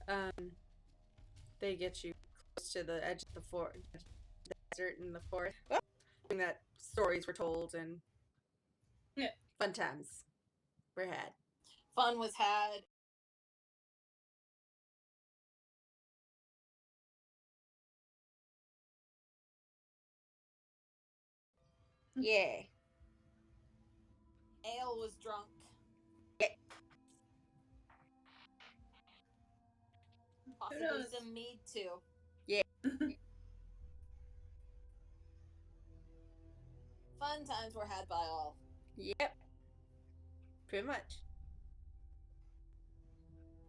um, they get you close to the edge of the desert and the forest. Well, that stories were told and Yeah. fun times were had. Fun was had. Yeah. Ale was drunk. Yeah. Possibly knows? some mead too. Yeah. Fun times were had by all. Yep. Pretty much.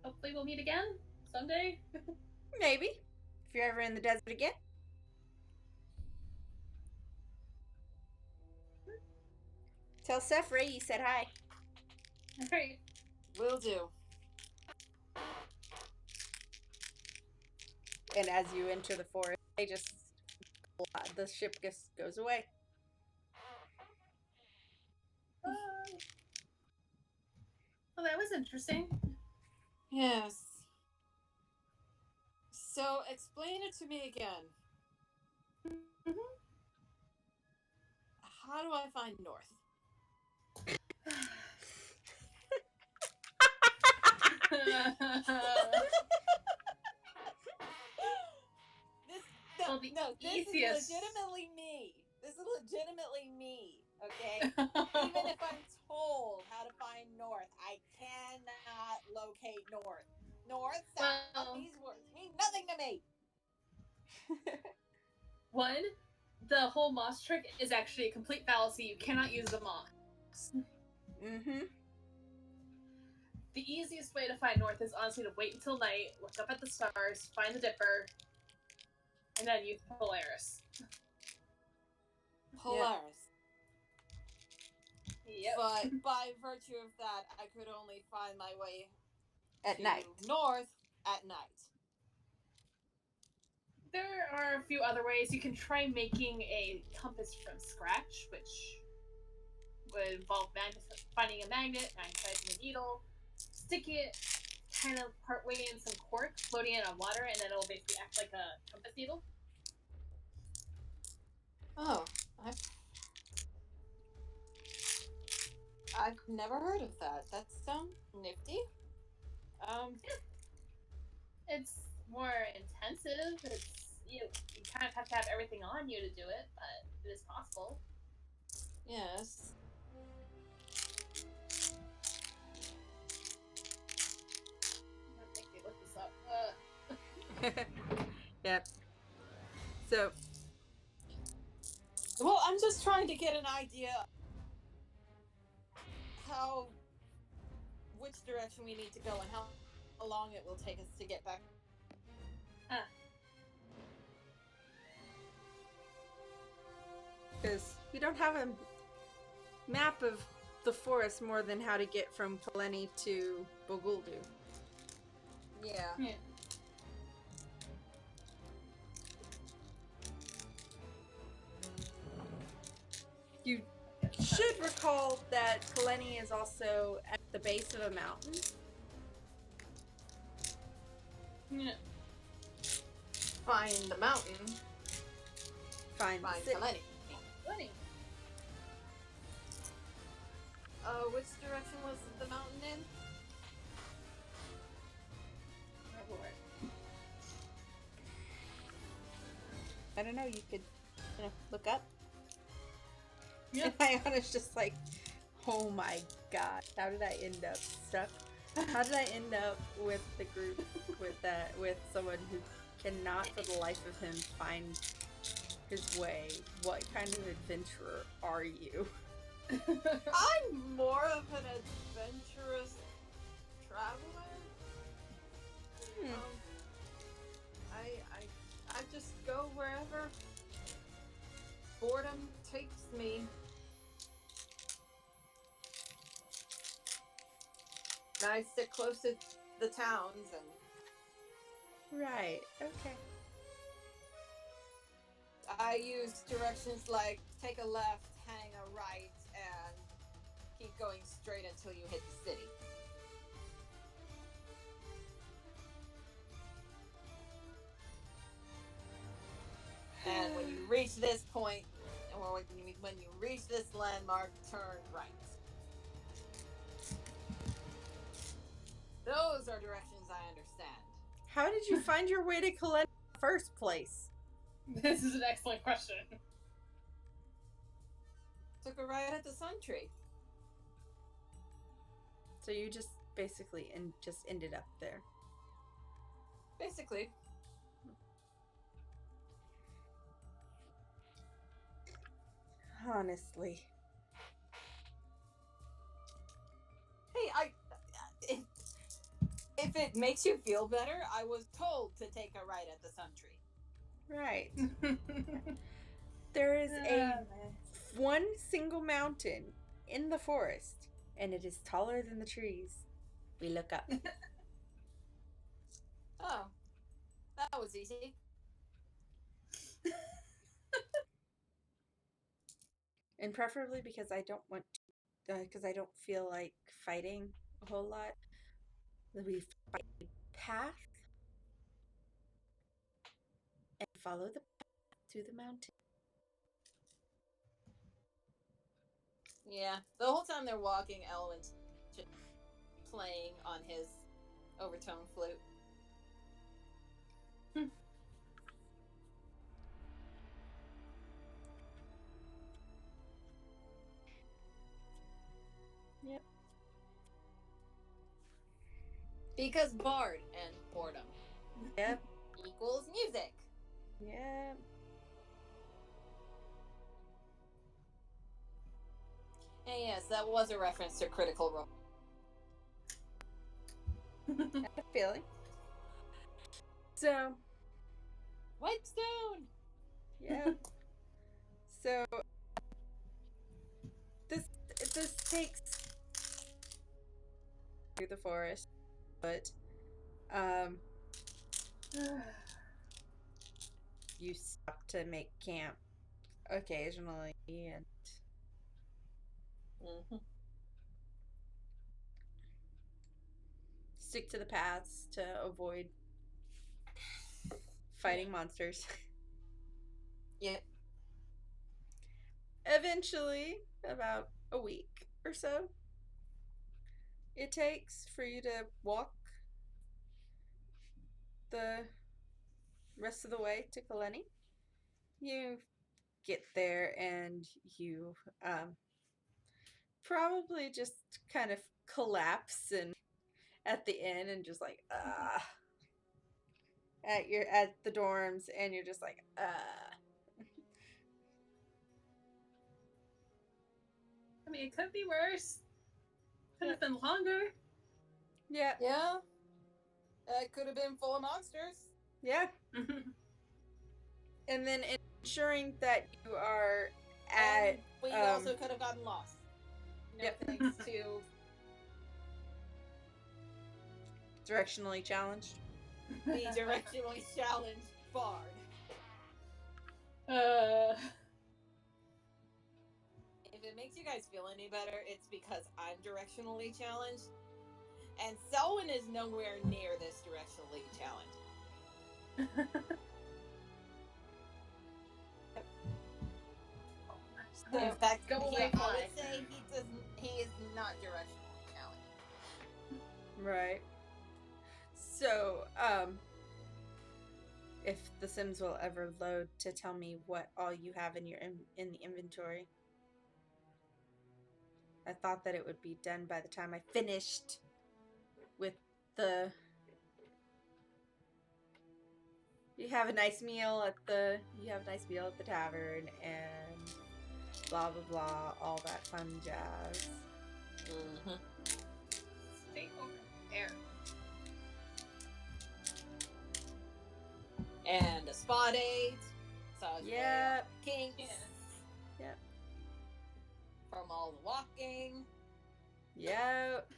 Hopefully we'll meet again someday. Maybe. If you're ever in the desert again. Tell Seth Ray you said hi. Alright. Will do. And as you enter the forest, they just the ship just goes away. Well, that was interesting. Yes. So explain it to me again. How do I find North? Well, the This easiest- is legitimately me. This is legitimately me. Okay. Even if I'm told how to find North, I cannot locate North. North, south, Well- these words mean nothing to me. One, the whole moss trick is actually a complete fallacy. You cannot use the moss. Mm-hmm. The easiest way to find North is honestly to wait until night, look up at the stars, find the Dipper, and then use Polaris. Polaris. Yep. But by virtue of that, I could only find my way At to night. North at night. There are a few other ways. You can try making a compass from scratch, which would involve finding a magnet, magnetizing a needle, sticking it kind of partway in some cork, floating it on water, and then it'll basically act like a compass needle. Oh, I've never heard of that. That sounds nifty. It's more intensive. It's you kind of have to have everything on you to do it, but it is possible. Yes. I'm gonna make me look this up. Yep. So, Well, I'm just trying to get an idea which direction we need to go and how long it will take us to get back. because we don't have a map of the forest more than how to get from Kaleni to Boguldu. Yeah. Yeah. You should recall that Kaleni is also at the base of a mountain. Yeah. Find the mountain. Find the Find city. Kaleni. Funny. Which direction was the mountain in? Oh, Lord. I don't know. You could, look up. Yeah. And Iana's just like, oh my god, how did I end up stuck? How did I end up with the group with someone who cannot for the life of him find his way? What kind of adventurer are you? I'm more of an adventurous traveler. I just go wherever boredom takes me. I stick close to the towns and Right. Okay. I use directions like take a left, hang a right, and keep going straight until you hit the city. And when you reach this point, or when you reach this landmark, turn right. Those are directions I understand. How did you find your way to Colette in the first place? This is an excellent question. Took a ride at the Sun Tree. So you just basically just ended up there. Basically. Honestly. Hey, if it makes you feel better, I was told to take a ride at the Sun Tree. Right. There is one single mountain in the forest, and it is taller than the trees. We look up. Oh, that was easy. And preferably because I don't want to, because I don't feel like fighting a whole lot. We find a path and follow the path to the mountain. Yeah, the whole time they're walking, Elvin's just playing on his overtone flute. Yep. Because bard and boredom Yep. equals music. Yep. And yes, that was a reference to Critical Role. I have a feeling. So, Whitestone! yeah. So, this takes through the forest, but you stop to make camp occasionally and Mm-hmm. stick to the paths to avoid fighting monsters. Yeah. Eventually, about a week or so, it takes for you to walk the rest of the way to Kaleni. You get there and you probably just kind of collapse and at the inn and just like at the dorms, and you're just like I mean, it could be worse. Could have been longer. Yeah. Yeah. It could have been full of monsters. Yeah. And then ensuring that you are at And we also could have gotten lost. No Yep. thanks to directionally challenged. the directionally challenged bard. If it makes you guys feel any better, it's because I'm directionally challenged. And Selwyn is nowhere near this directionally challenged. In fact, Go away, I fly. would say he is not directionally challenged. Right. So, if the Sims will ever load to tell me what all you have in your in the inventory. I thought that it would be done by the time I finished with the you have a nice meal at the tavern and blah blah blah, all that fun jazz. Mm-hmm. Stay over there. And a spa date. Massage Yep. kinks. Yes. Yep. From all the walking. Yep.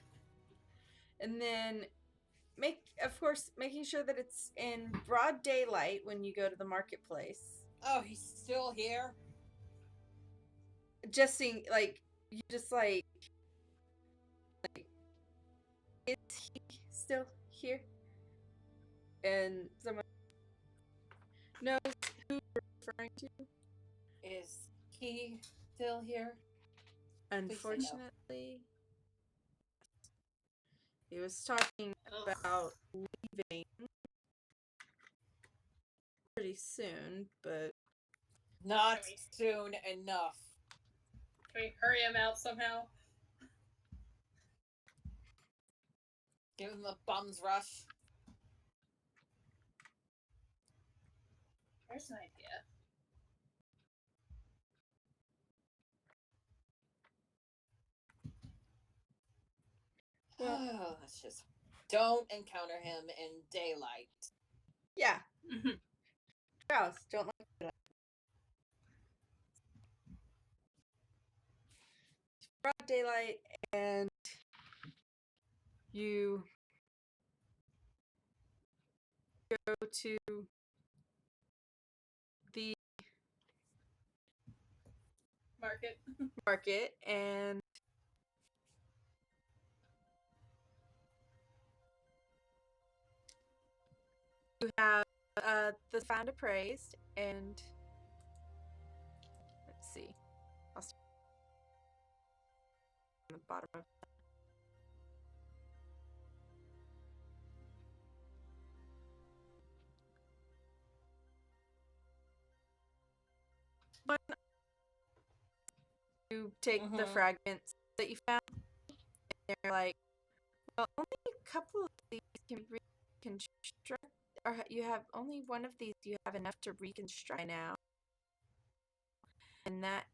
And then making sure that it's in broad daylight when you go to the marketplace. Oh, he's still here? Just seeing, like, you just like, is he still here? And someone knows who you're referring to. Is he still here? Unfortunately, he was talking about leaving pretty soon, but Not soon enough. Can we hurry him out somehow? Give him a bum's rush. There's an idea. Well, let's just don't encounter him in daylight. yeah. Grouse, don't like it. Broad daylight, and you go to the market, and you have the found appraised, and let's see, I'll start on the bottom of one. You take the fragments that you found, and they're like, well, only a couple of these can be reconstructed, or you have only one of these you have enough to reconstruct now, and that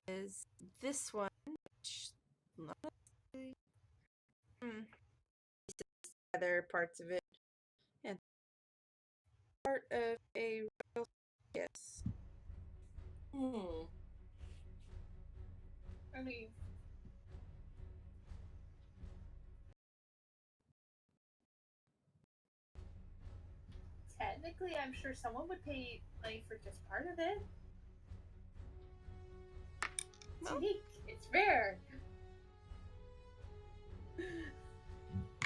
is this one, which other parts of it, and part of a royal yes. I mean, technically, I'm sure someone would pay money for just part of it. It's unique. It's rare.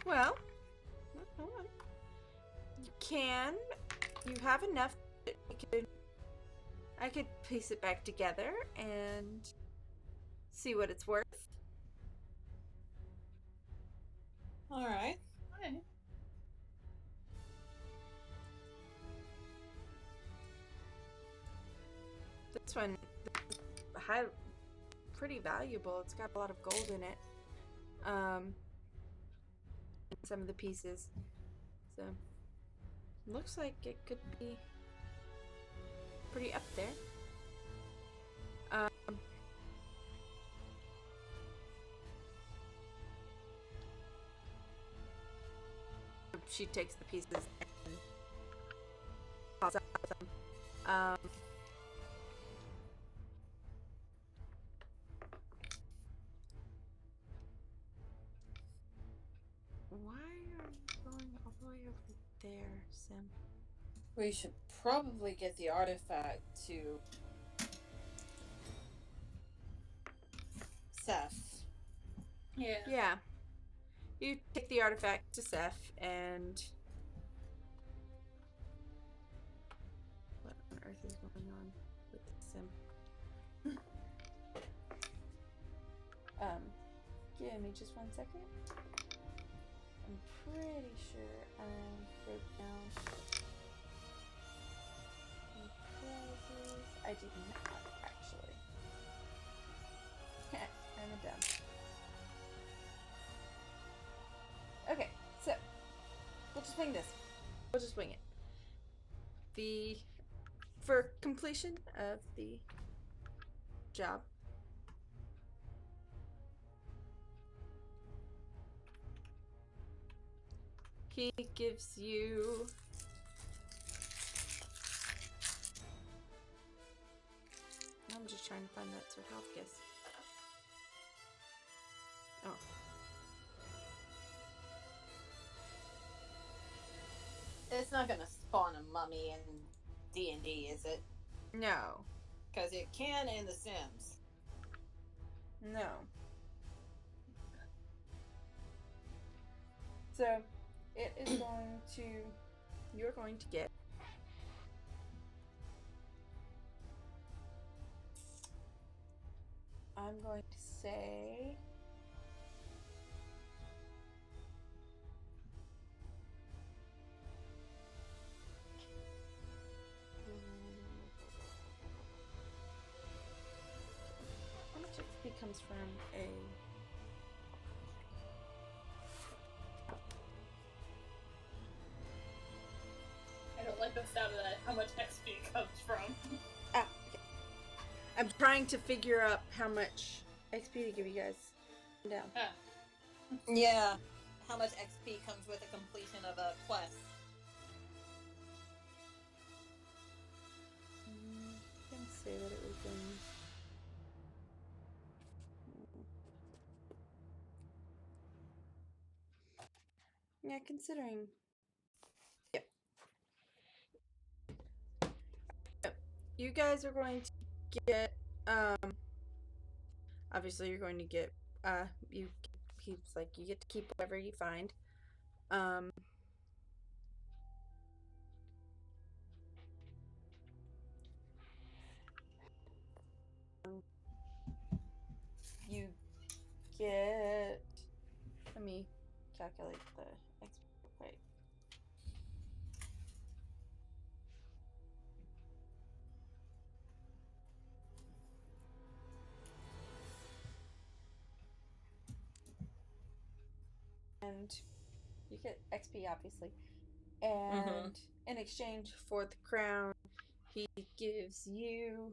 Well, you have enough that I could piece it back together and see what it's worth. All right. This one is pretty valuable. It's got a lot of gold in it. Some of the pieces. So looks like it could be pretty up there. She takes the pieces and pops out with them. Why are you going all the way over there, Sim? We should probably get the artifact to Seth. Yeah. You take the artifact to Seth, and what on earth is going on with Sim? Give me just 1 second. I'm pretty sure I wrote down prizes. I did not, actually. I'm a dumb. Okay, so we'll just wing this. We'll just wing it. For completion of the job, he gives you I'm just trying to find that Sir Halfkiss. Oh. it's not gonna spawn a mummy in D&D, is it? No. Because it can in The Sims. No. So, it is going to... You're going to get... I'm going to say... How much XP comes from a... I don't like the sound of that. How much XP comes from? Ah, okay. I'm trying to figure out how much XP to give you guys. Down. Yeah. How much XP comes with the completion of a quest? I can say that it was in... Yeah, considering... Yep. Yep. You guys are going to get, obviously you're going to get, he's like, you get to keep whatever you find. You get, let me calculate the XP real quick. And you get XP, obviously. And in exchange for the crown, he gives you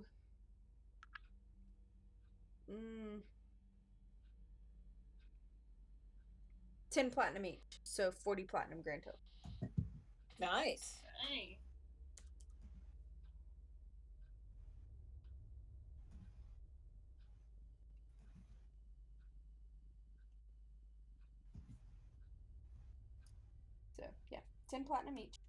10 platinum each. So 40 platinum grand total. Nice. Dang. So, yeah, 10 platinum each.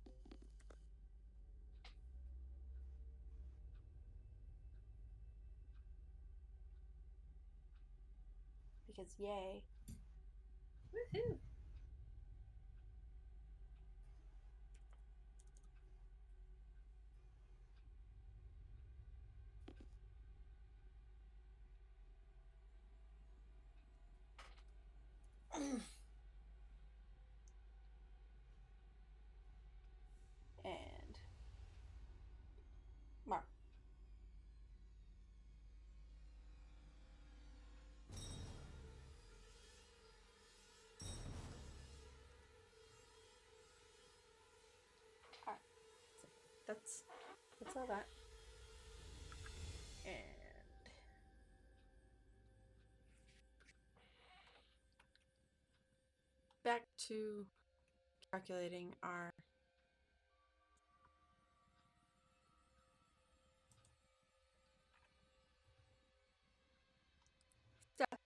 Because, yay. Woohoo. And Mark. Alright. So that's all that. And back to calculating our stuff.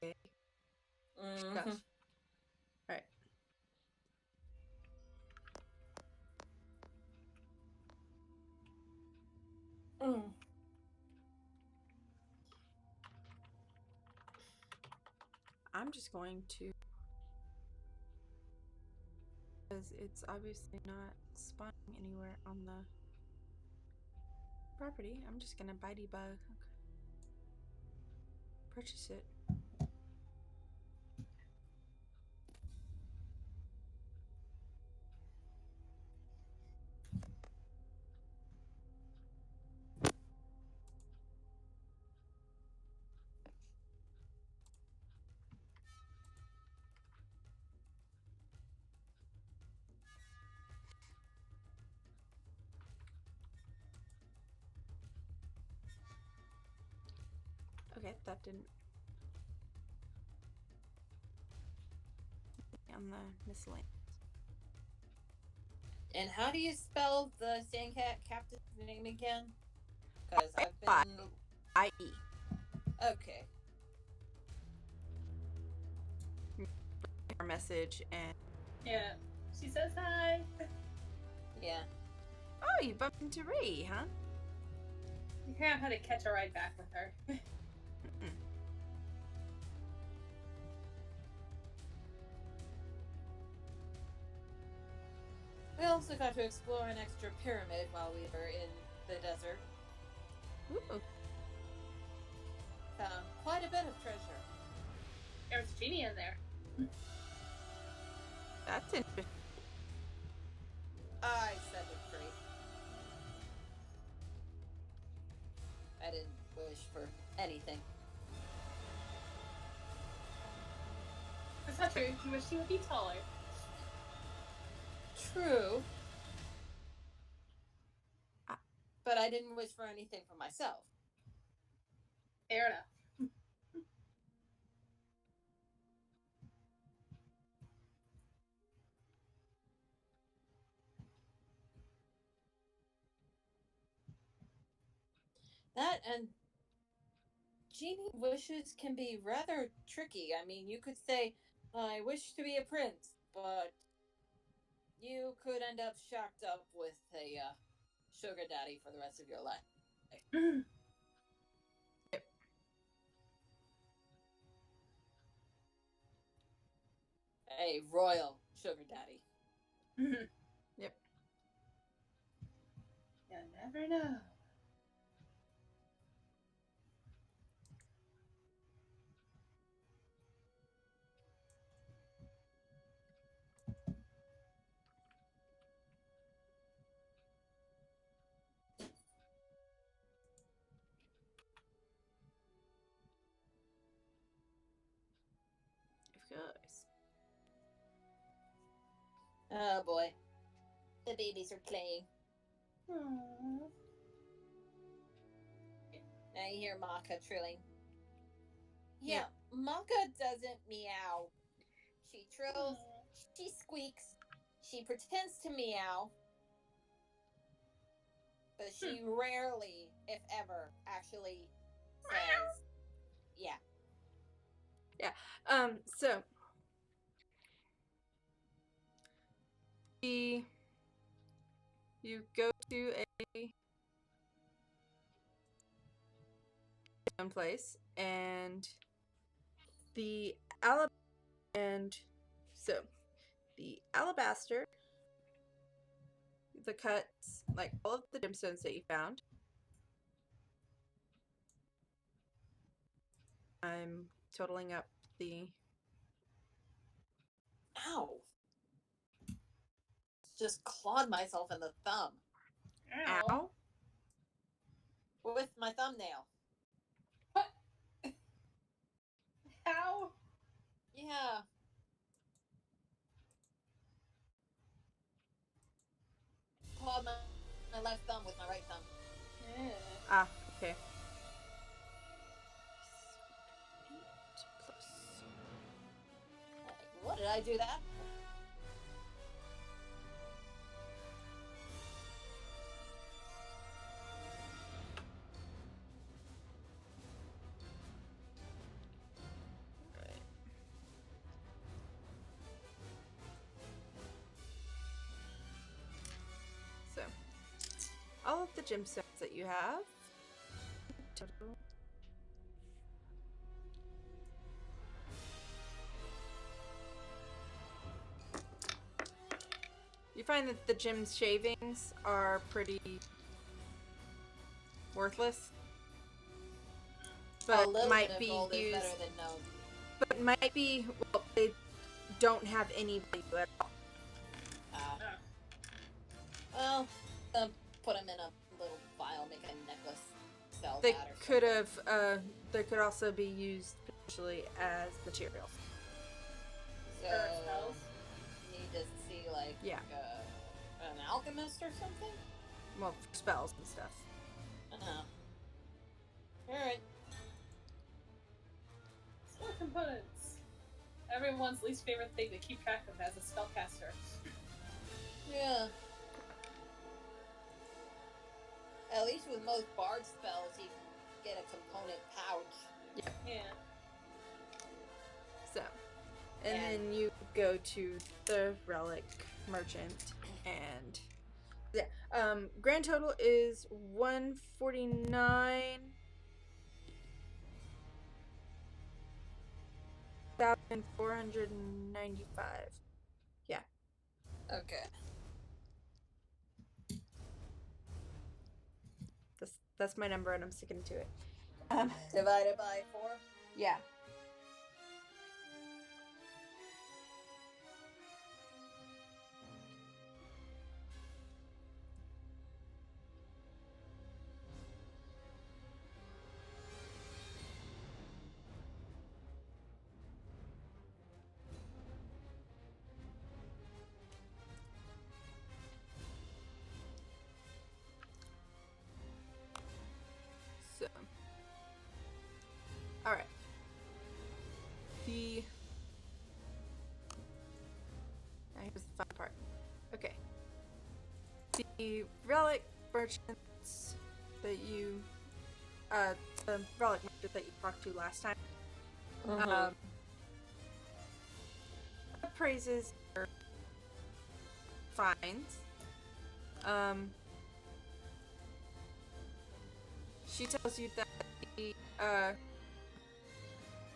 Okay. Stuff. Alright. I'm just going to, because it's obviously not spawning anywhere on the property, I'm just gonna buy debug. Okay. Purchase it. Okay, that didn't. On the miscellaneous. And how do you spell the Sandcat captain's name again? Because I've been... I.E. Okay. Our message and... Yeah. She says hi. Yeah. Oh, you bumped into Ray, huh? You kind of had to catch a ride back with her. We also got to explore an extra pyramid while we were in the desert. Ooh. Found quite a bit of treasure. There was a genie in there. That's interesting. I set it free. I didn't wish for anything. That's not true. She wished she would be taller. True. But I didn't wish for anything for myself. Fair enough. That and genie wishes can be rather tricky. I mean, you could say, I wish to be a prince, but you could end up shocked up with a sugar daddy for the rest of your life. A royal sugar daddy. Yep. You never know. Of course. Oh boy. The babies are playing. Aww. Now you hear Maka trilling. Yeah, Maka doesn't meow. She trills, she squeaks, she pretends to meow, but she rarely, if ever, actually says, yeah. So you go to a place, and the alabaster, the cuts, like all of the gemstones that you found. I'm totaling up the. Ow. Just clawed myself in the thumb. Ow. With my thumbnail. What? How? Yeah. Clawed my left thumb with my right thumb. Yeah. Ah, okay. 8 plus. Like, what did I do that? Right. So, all of the gemstones that you have. Total. You find that the gem's shavings are pretty worthless, but A little might bit of be gold is used. better than no. But might be. Well, they don't have any value at all. Well, put them in a little vial, make a necklace, sell They that or could something. have. They could also be used potentially as materials. So, For spells? need to see like Yeah. An alchemist or something. Well, for spells and stuff. All right. Spell components. Everyone's least favorite thing to keep track of as a spellcaster. Yeah. At least with most bard spells, you get a component pouch. Yeah. So, and then you go to the relic merchant, and yeah, grand total is 149,495. Yeah. Okay. That's my number, and I'm sticking to it. Divided by 4. Yeah. So, all right. Now here's the fun part. Okay. The relic merchants that you, the relic merchant that you talked to last time, appraises your finds. She tells you that you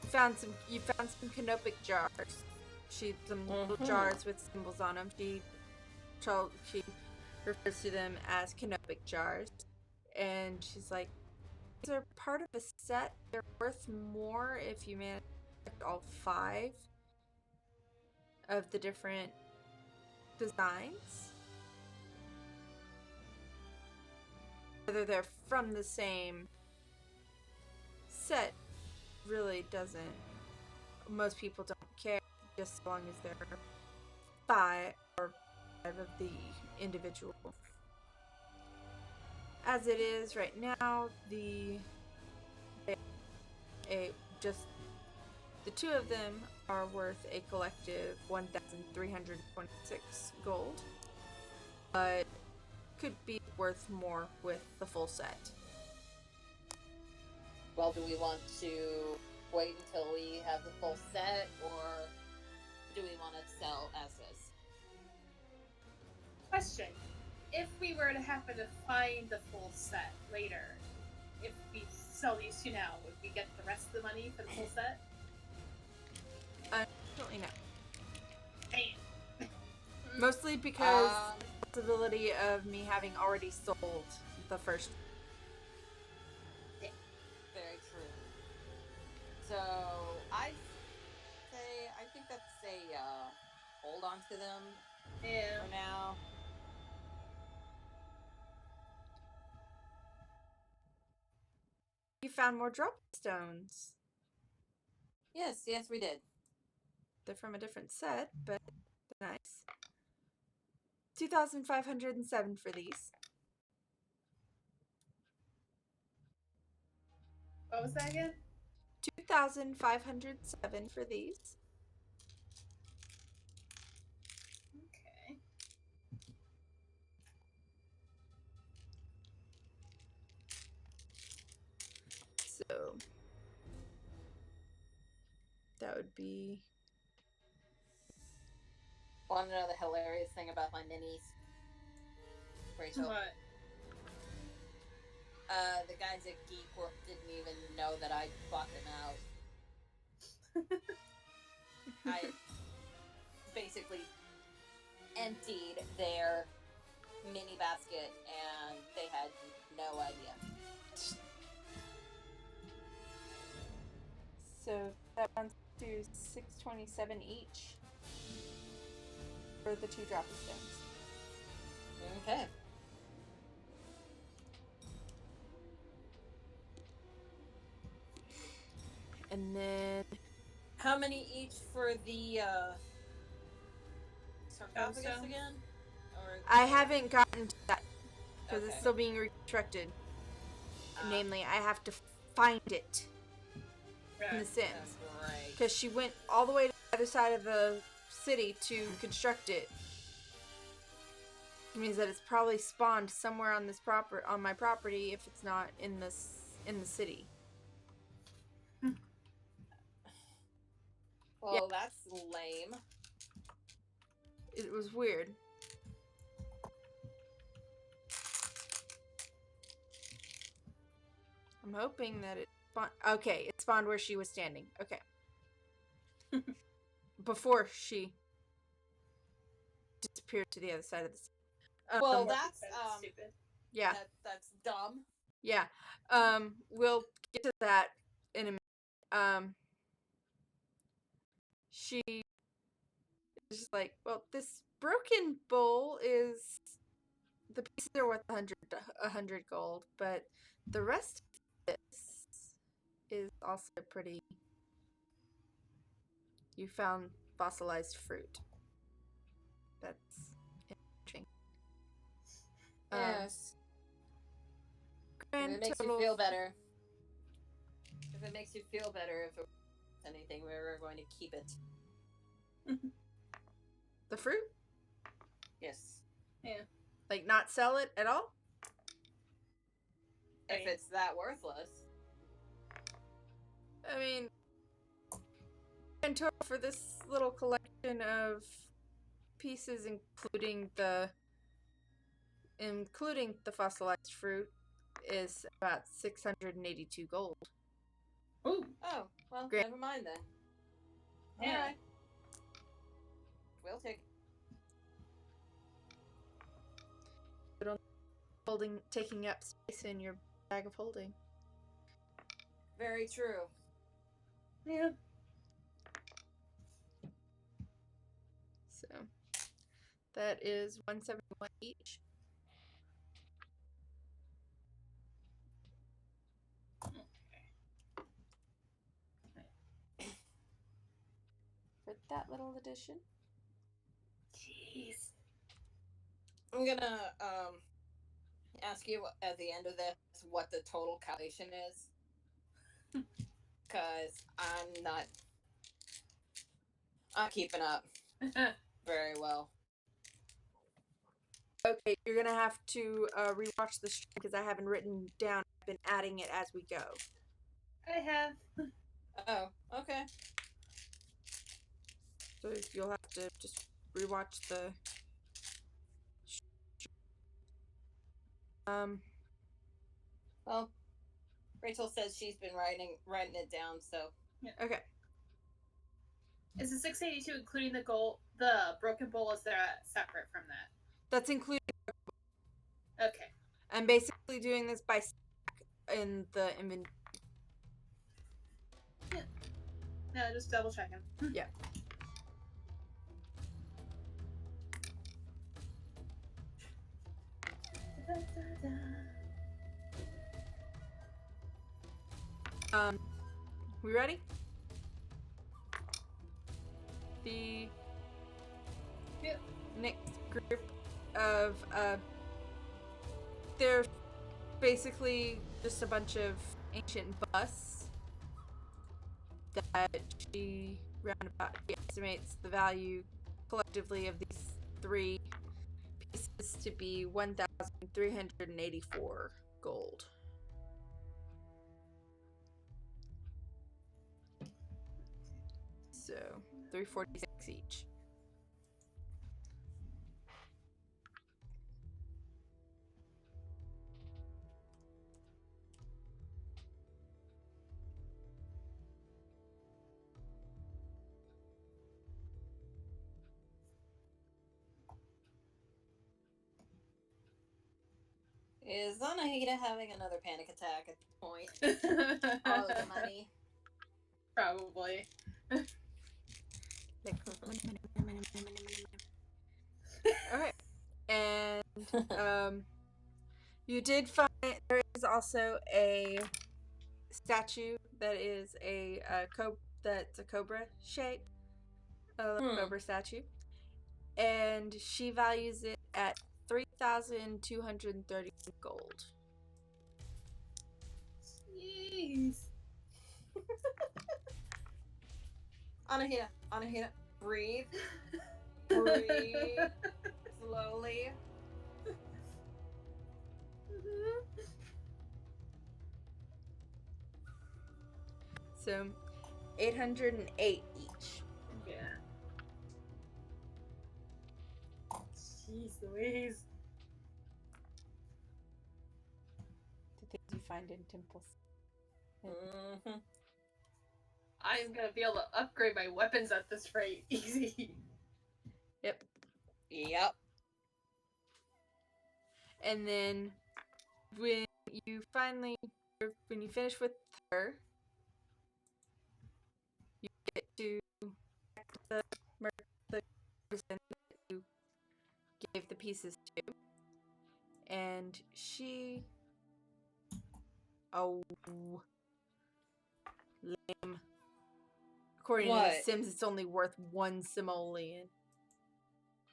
found some canopic jars. Some little jars with symbols on them. She refers to them as canopic jars, and she's like, these are part of a set. They're worth more if you manage to collect all 5 of the different designs. Whether they're from the same set really doesn't. Most people don't care, just as long as there are 5 of the individual. As it is right now, just the 2 of them are worth a collective 1,326 gold, but could be worth more with the full set. Well, do we want to wait until we have the full set, or do we want to sell as is? Question. If we were to happen to find the full set later, if we sell these 2 now, would we get the rest of the money for the full set? Unfortunately, no. Damn. Mostly because the possibility of me having already sold the first. Very true. So I think that's hold on to them for now. You found more drop stones. Yes, we did. They're from a different set, but they're nice. 2,507 for these. What was that again? 2,507 for these. Okay. So that would be. Want to know the hilarious thing about my minis, Rachel? What? The guys at Geek Corp didn't even know that I bought them out. I basically emptied their mini basket and they had no idea. So that runs to 627 each for the 2 dropping stones. Okay. And then How many each for the sarcophagus Tombstone? again? Or I haven't gotten to that because Okay. it's still being reconstructed. Namely, I have to find it in The Sims. That's right. Because she went all the way to the other side of the city to construct it. Which means that it's probably spawned somewhere on my property if it's not in the city. Well, that's lame. It was weird. I'm hoping that it spawned. Okay, it spawned where she was standing. Okay. Before she disappeared to the other side of the sea. Well, That's that's stupid. Yeah. that's dumb. Yeah. We'll get to that in a minute. She is just like, well, this broken bowl is the pieces are worth 100 gold, but the rest of this is also pretty. You found fossilized fruit. That's interesting. Yes. If Grand it makes total. you feel better. If it makes you feel better, if it was anything, we were going to keep it. The fruit? Yes. Yeah. Like not sell it at all? If it's that worthless. I mean, grand total for this little collection of pieces, including the fossilized fruit, is about 682 gold. Ooh. Oh, well, Great. never mind then. Yeah. Alright. We'll take it. Taking up space in your bag of holding. Very true. Yeah. So that is 171 each. For that little addition. Jeez. I'm gonna ask you at the end of this what the total calculation is. Because I'm not keeping up very well. Okay, you're gonna have to rewatch the stream because I haven't written down. I've been adding it as we go. I have. Oh, okay. So you'll have to just rewatch the. Well, Rachel says she's been writing it down, so Okay. Is the 682 including the broken bowl? Is there separate from that? That's included. Okay. I'm basically doing this by stack in the inventory. Yeah. No, just double checking. Yeah. We ready? The next group of they're basically just a bunch of ancient busts that she estimates the value collectively of these three pieces to be 1,384 gold. So 346 each. is Anahita having another panic attack at this point? All of the money. Probably. Like, alright. And you did find there is also a statue that is that's a cobra shape. A cobra statue. And she values it at 3,230 gold. Jeez. Anahita, breathe. Breathe. Slowly. So 808 each. Yeah. Jeez Louise. The things you find in temples. Mm-hmm. I'm gonna be able to upgrade my weapons at this rate. Easy. Yep. Yep. And then when you finish with her, you get to the person that you gave the pieces to, and she, oh, lame. According to What? the Sims, it's only worth 1 simoleon.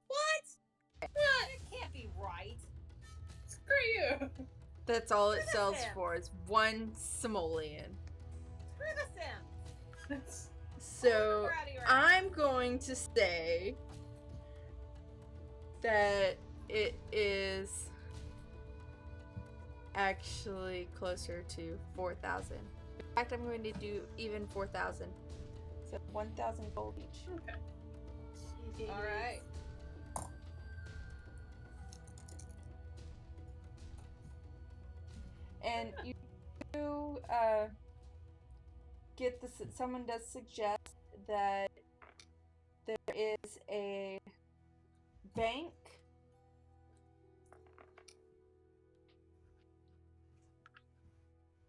What? That can't be right. Screw you. That's all it Screw the sells Sims. for. It's 1 simoleon. Screw the Sims. So We're out of your I'm going to say that it is actually closer to 4,000. In fact, I'm going to do even 4,000. So 1,000 gold each. Okay. All right. And you do get this. Someone does suggest that there is a bank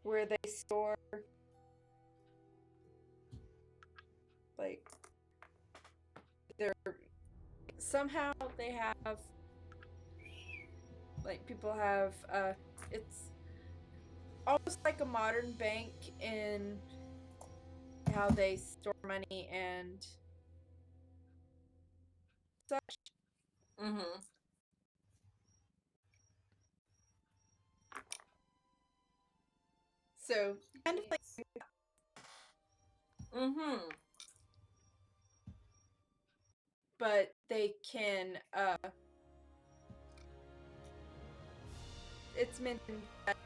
where they store, like, somehow they have, like, people have, it's almost like a modern bank in how they store money and such. Mm-hmm. So kind of like, Mm-hmm. but they can, it's mentioned that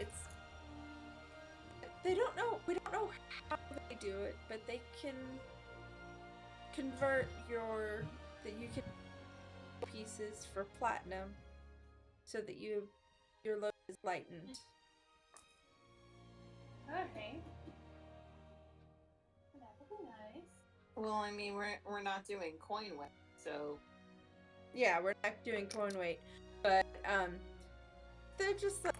we don't know how they do it, but they can convert that you can pieces for platinum so that your load is lightened. Okay. That would be nice. Well, I mean, we're not doing coin weight, so Yeah, we're not doing coin weight, but they're just like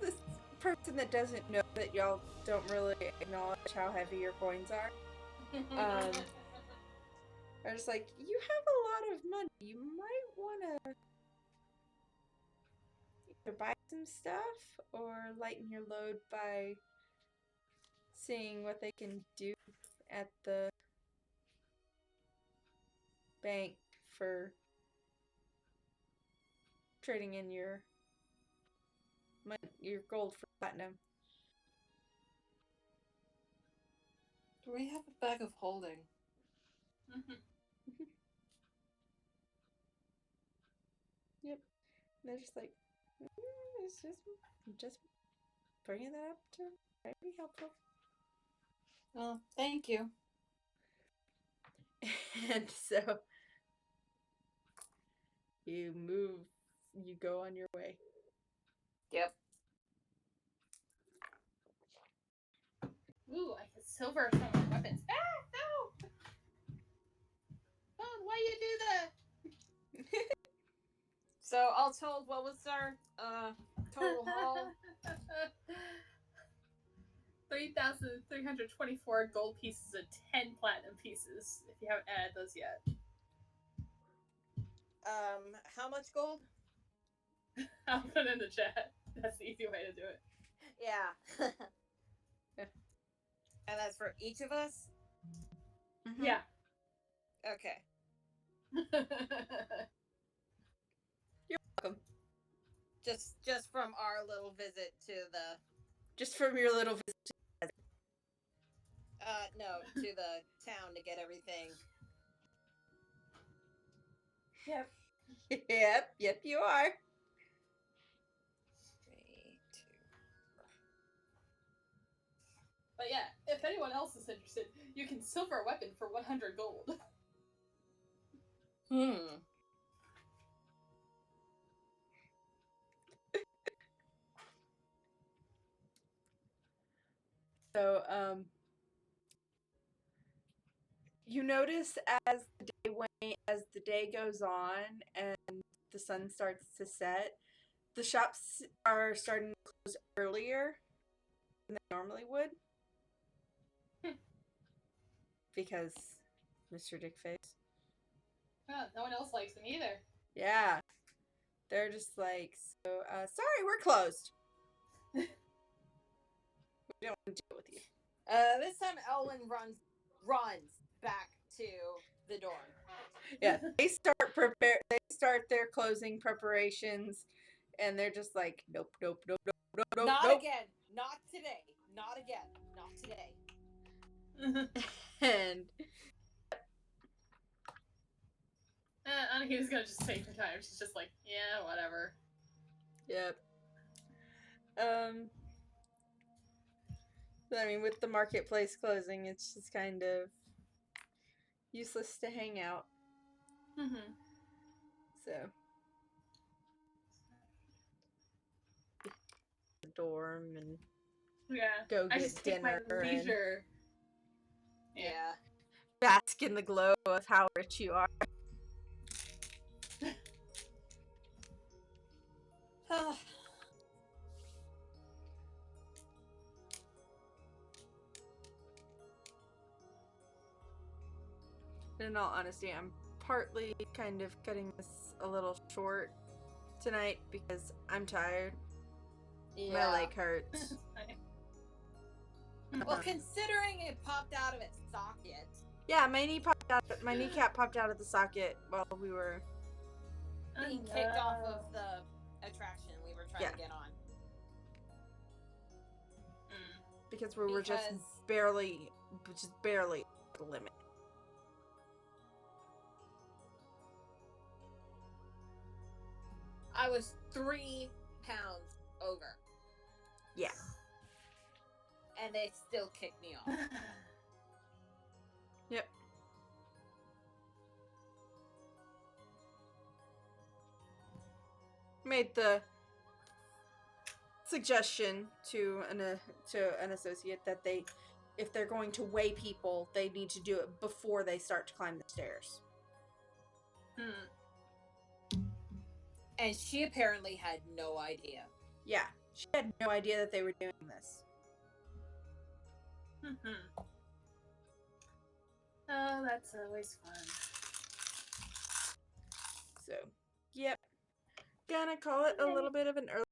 this person that doesn't know that y'all don't really acknowledge how heavy your coins are. Are just like, you have a lot of money. You might want to either buy some stuff or lighten your load by seeing what they can do at the bank for trading in your gold for platinum. do we have a bag of holding? Yep. And they're just like, it's just bringing that up to try to be helpful. Well, thank you. And so you go on your way. Yep. Ooh, I can silver some of my weapons. Ah, no! Oh, why you do that? So all told, what was our total haul? 3,324 gold pieces and 10 platinum pieces, if you haven't added those yet. How much gold? I'll put it in the chat. That's the easy way to do it. Yeah. And that's for each of us? Mm-hmm. Yeah. Okay. You're welcome. Just from our little visit to the Just from your little visit. no, to the town to get everything. Yep. Yep, you are. 3, 2. But yeah, if anyone else is interested, you can silver a weapon for 100 gold. So, you notice as the day goes on and the sun starts to set, the shops are starting to close earlier than they normally would. Because Mr. Dickface. Oh, no one else likes him either. Yeah. They're just like, so, sorry, we're closed. We don't want to deal with you. This time Elwyn runs back to the dorm. Yeah, they start their closing preparations, and they're just like, nope. Not again. Not today. Not again. Not today. And Anaheim's gonna just take her time. She's just like, yeah, whatever. yep. I mean, with the marketplace closing, it's just kind of useless to hang out. Mm-hmm. So, the dorm and go I get just take my dinner and leisure. Yeah. bask in the glow of how rich you are. In all honesty, I'm partly kind of cutting this a little short tonight because I'm tired. My leg hurts. Well, considering it popped out of its socket. Yeah, my kneecap popped out of the socket while we were being kicked off of the attraction we were trying to get on. Because we were just barely at the limit. I was 3 pounds over. Yeah. And they still kicked me off. Yep. Made the suggestion to an associate that if they're going to weigh people, they need to do it before they start to climb the stairs. And she apparently had no idea. Yeah, she had no idea that they were doing this. Oh, that's always fun. So, yep. Gonna call it a little bit of an early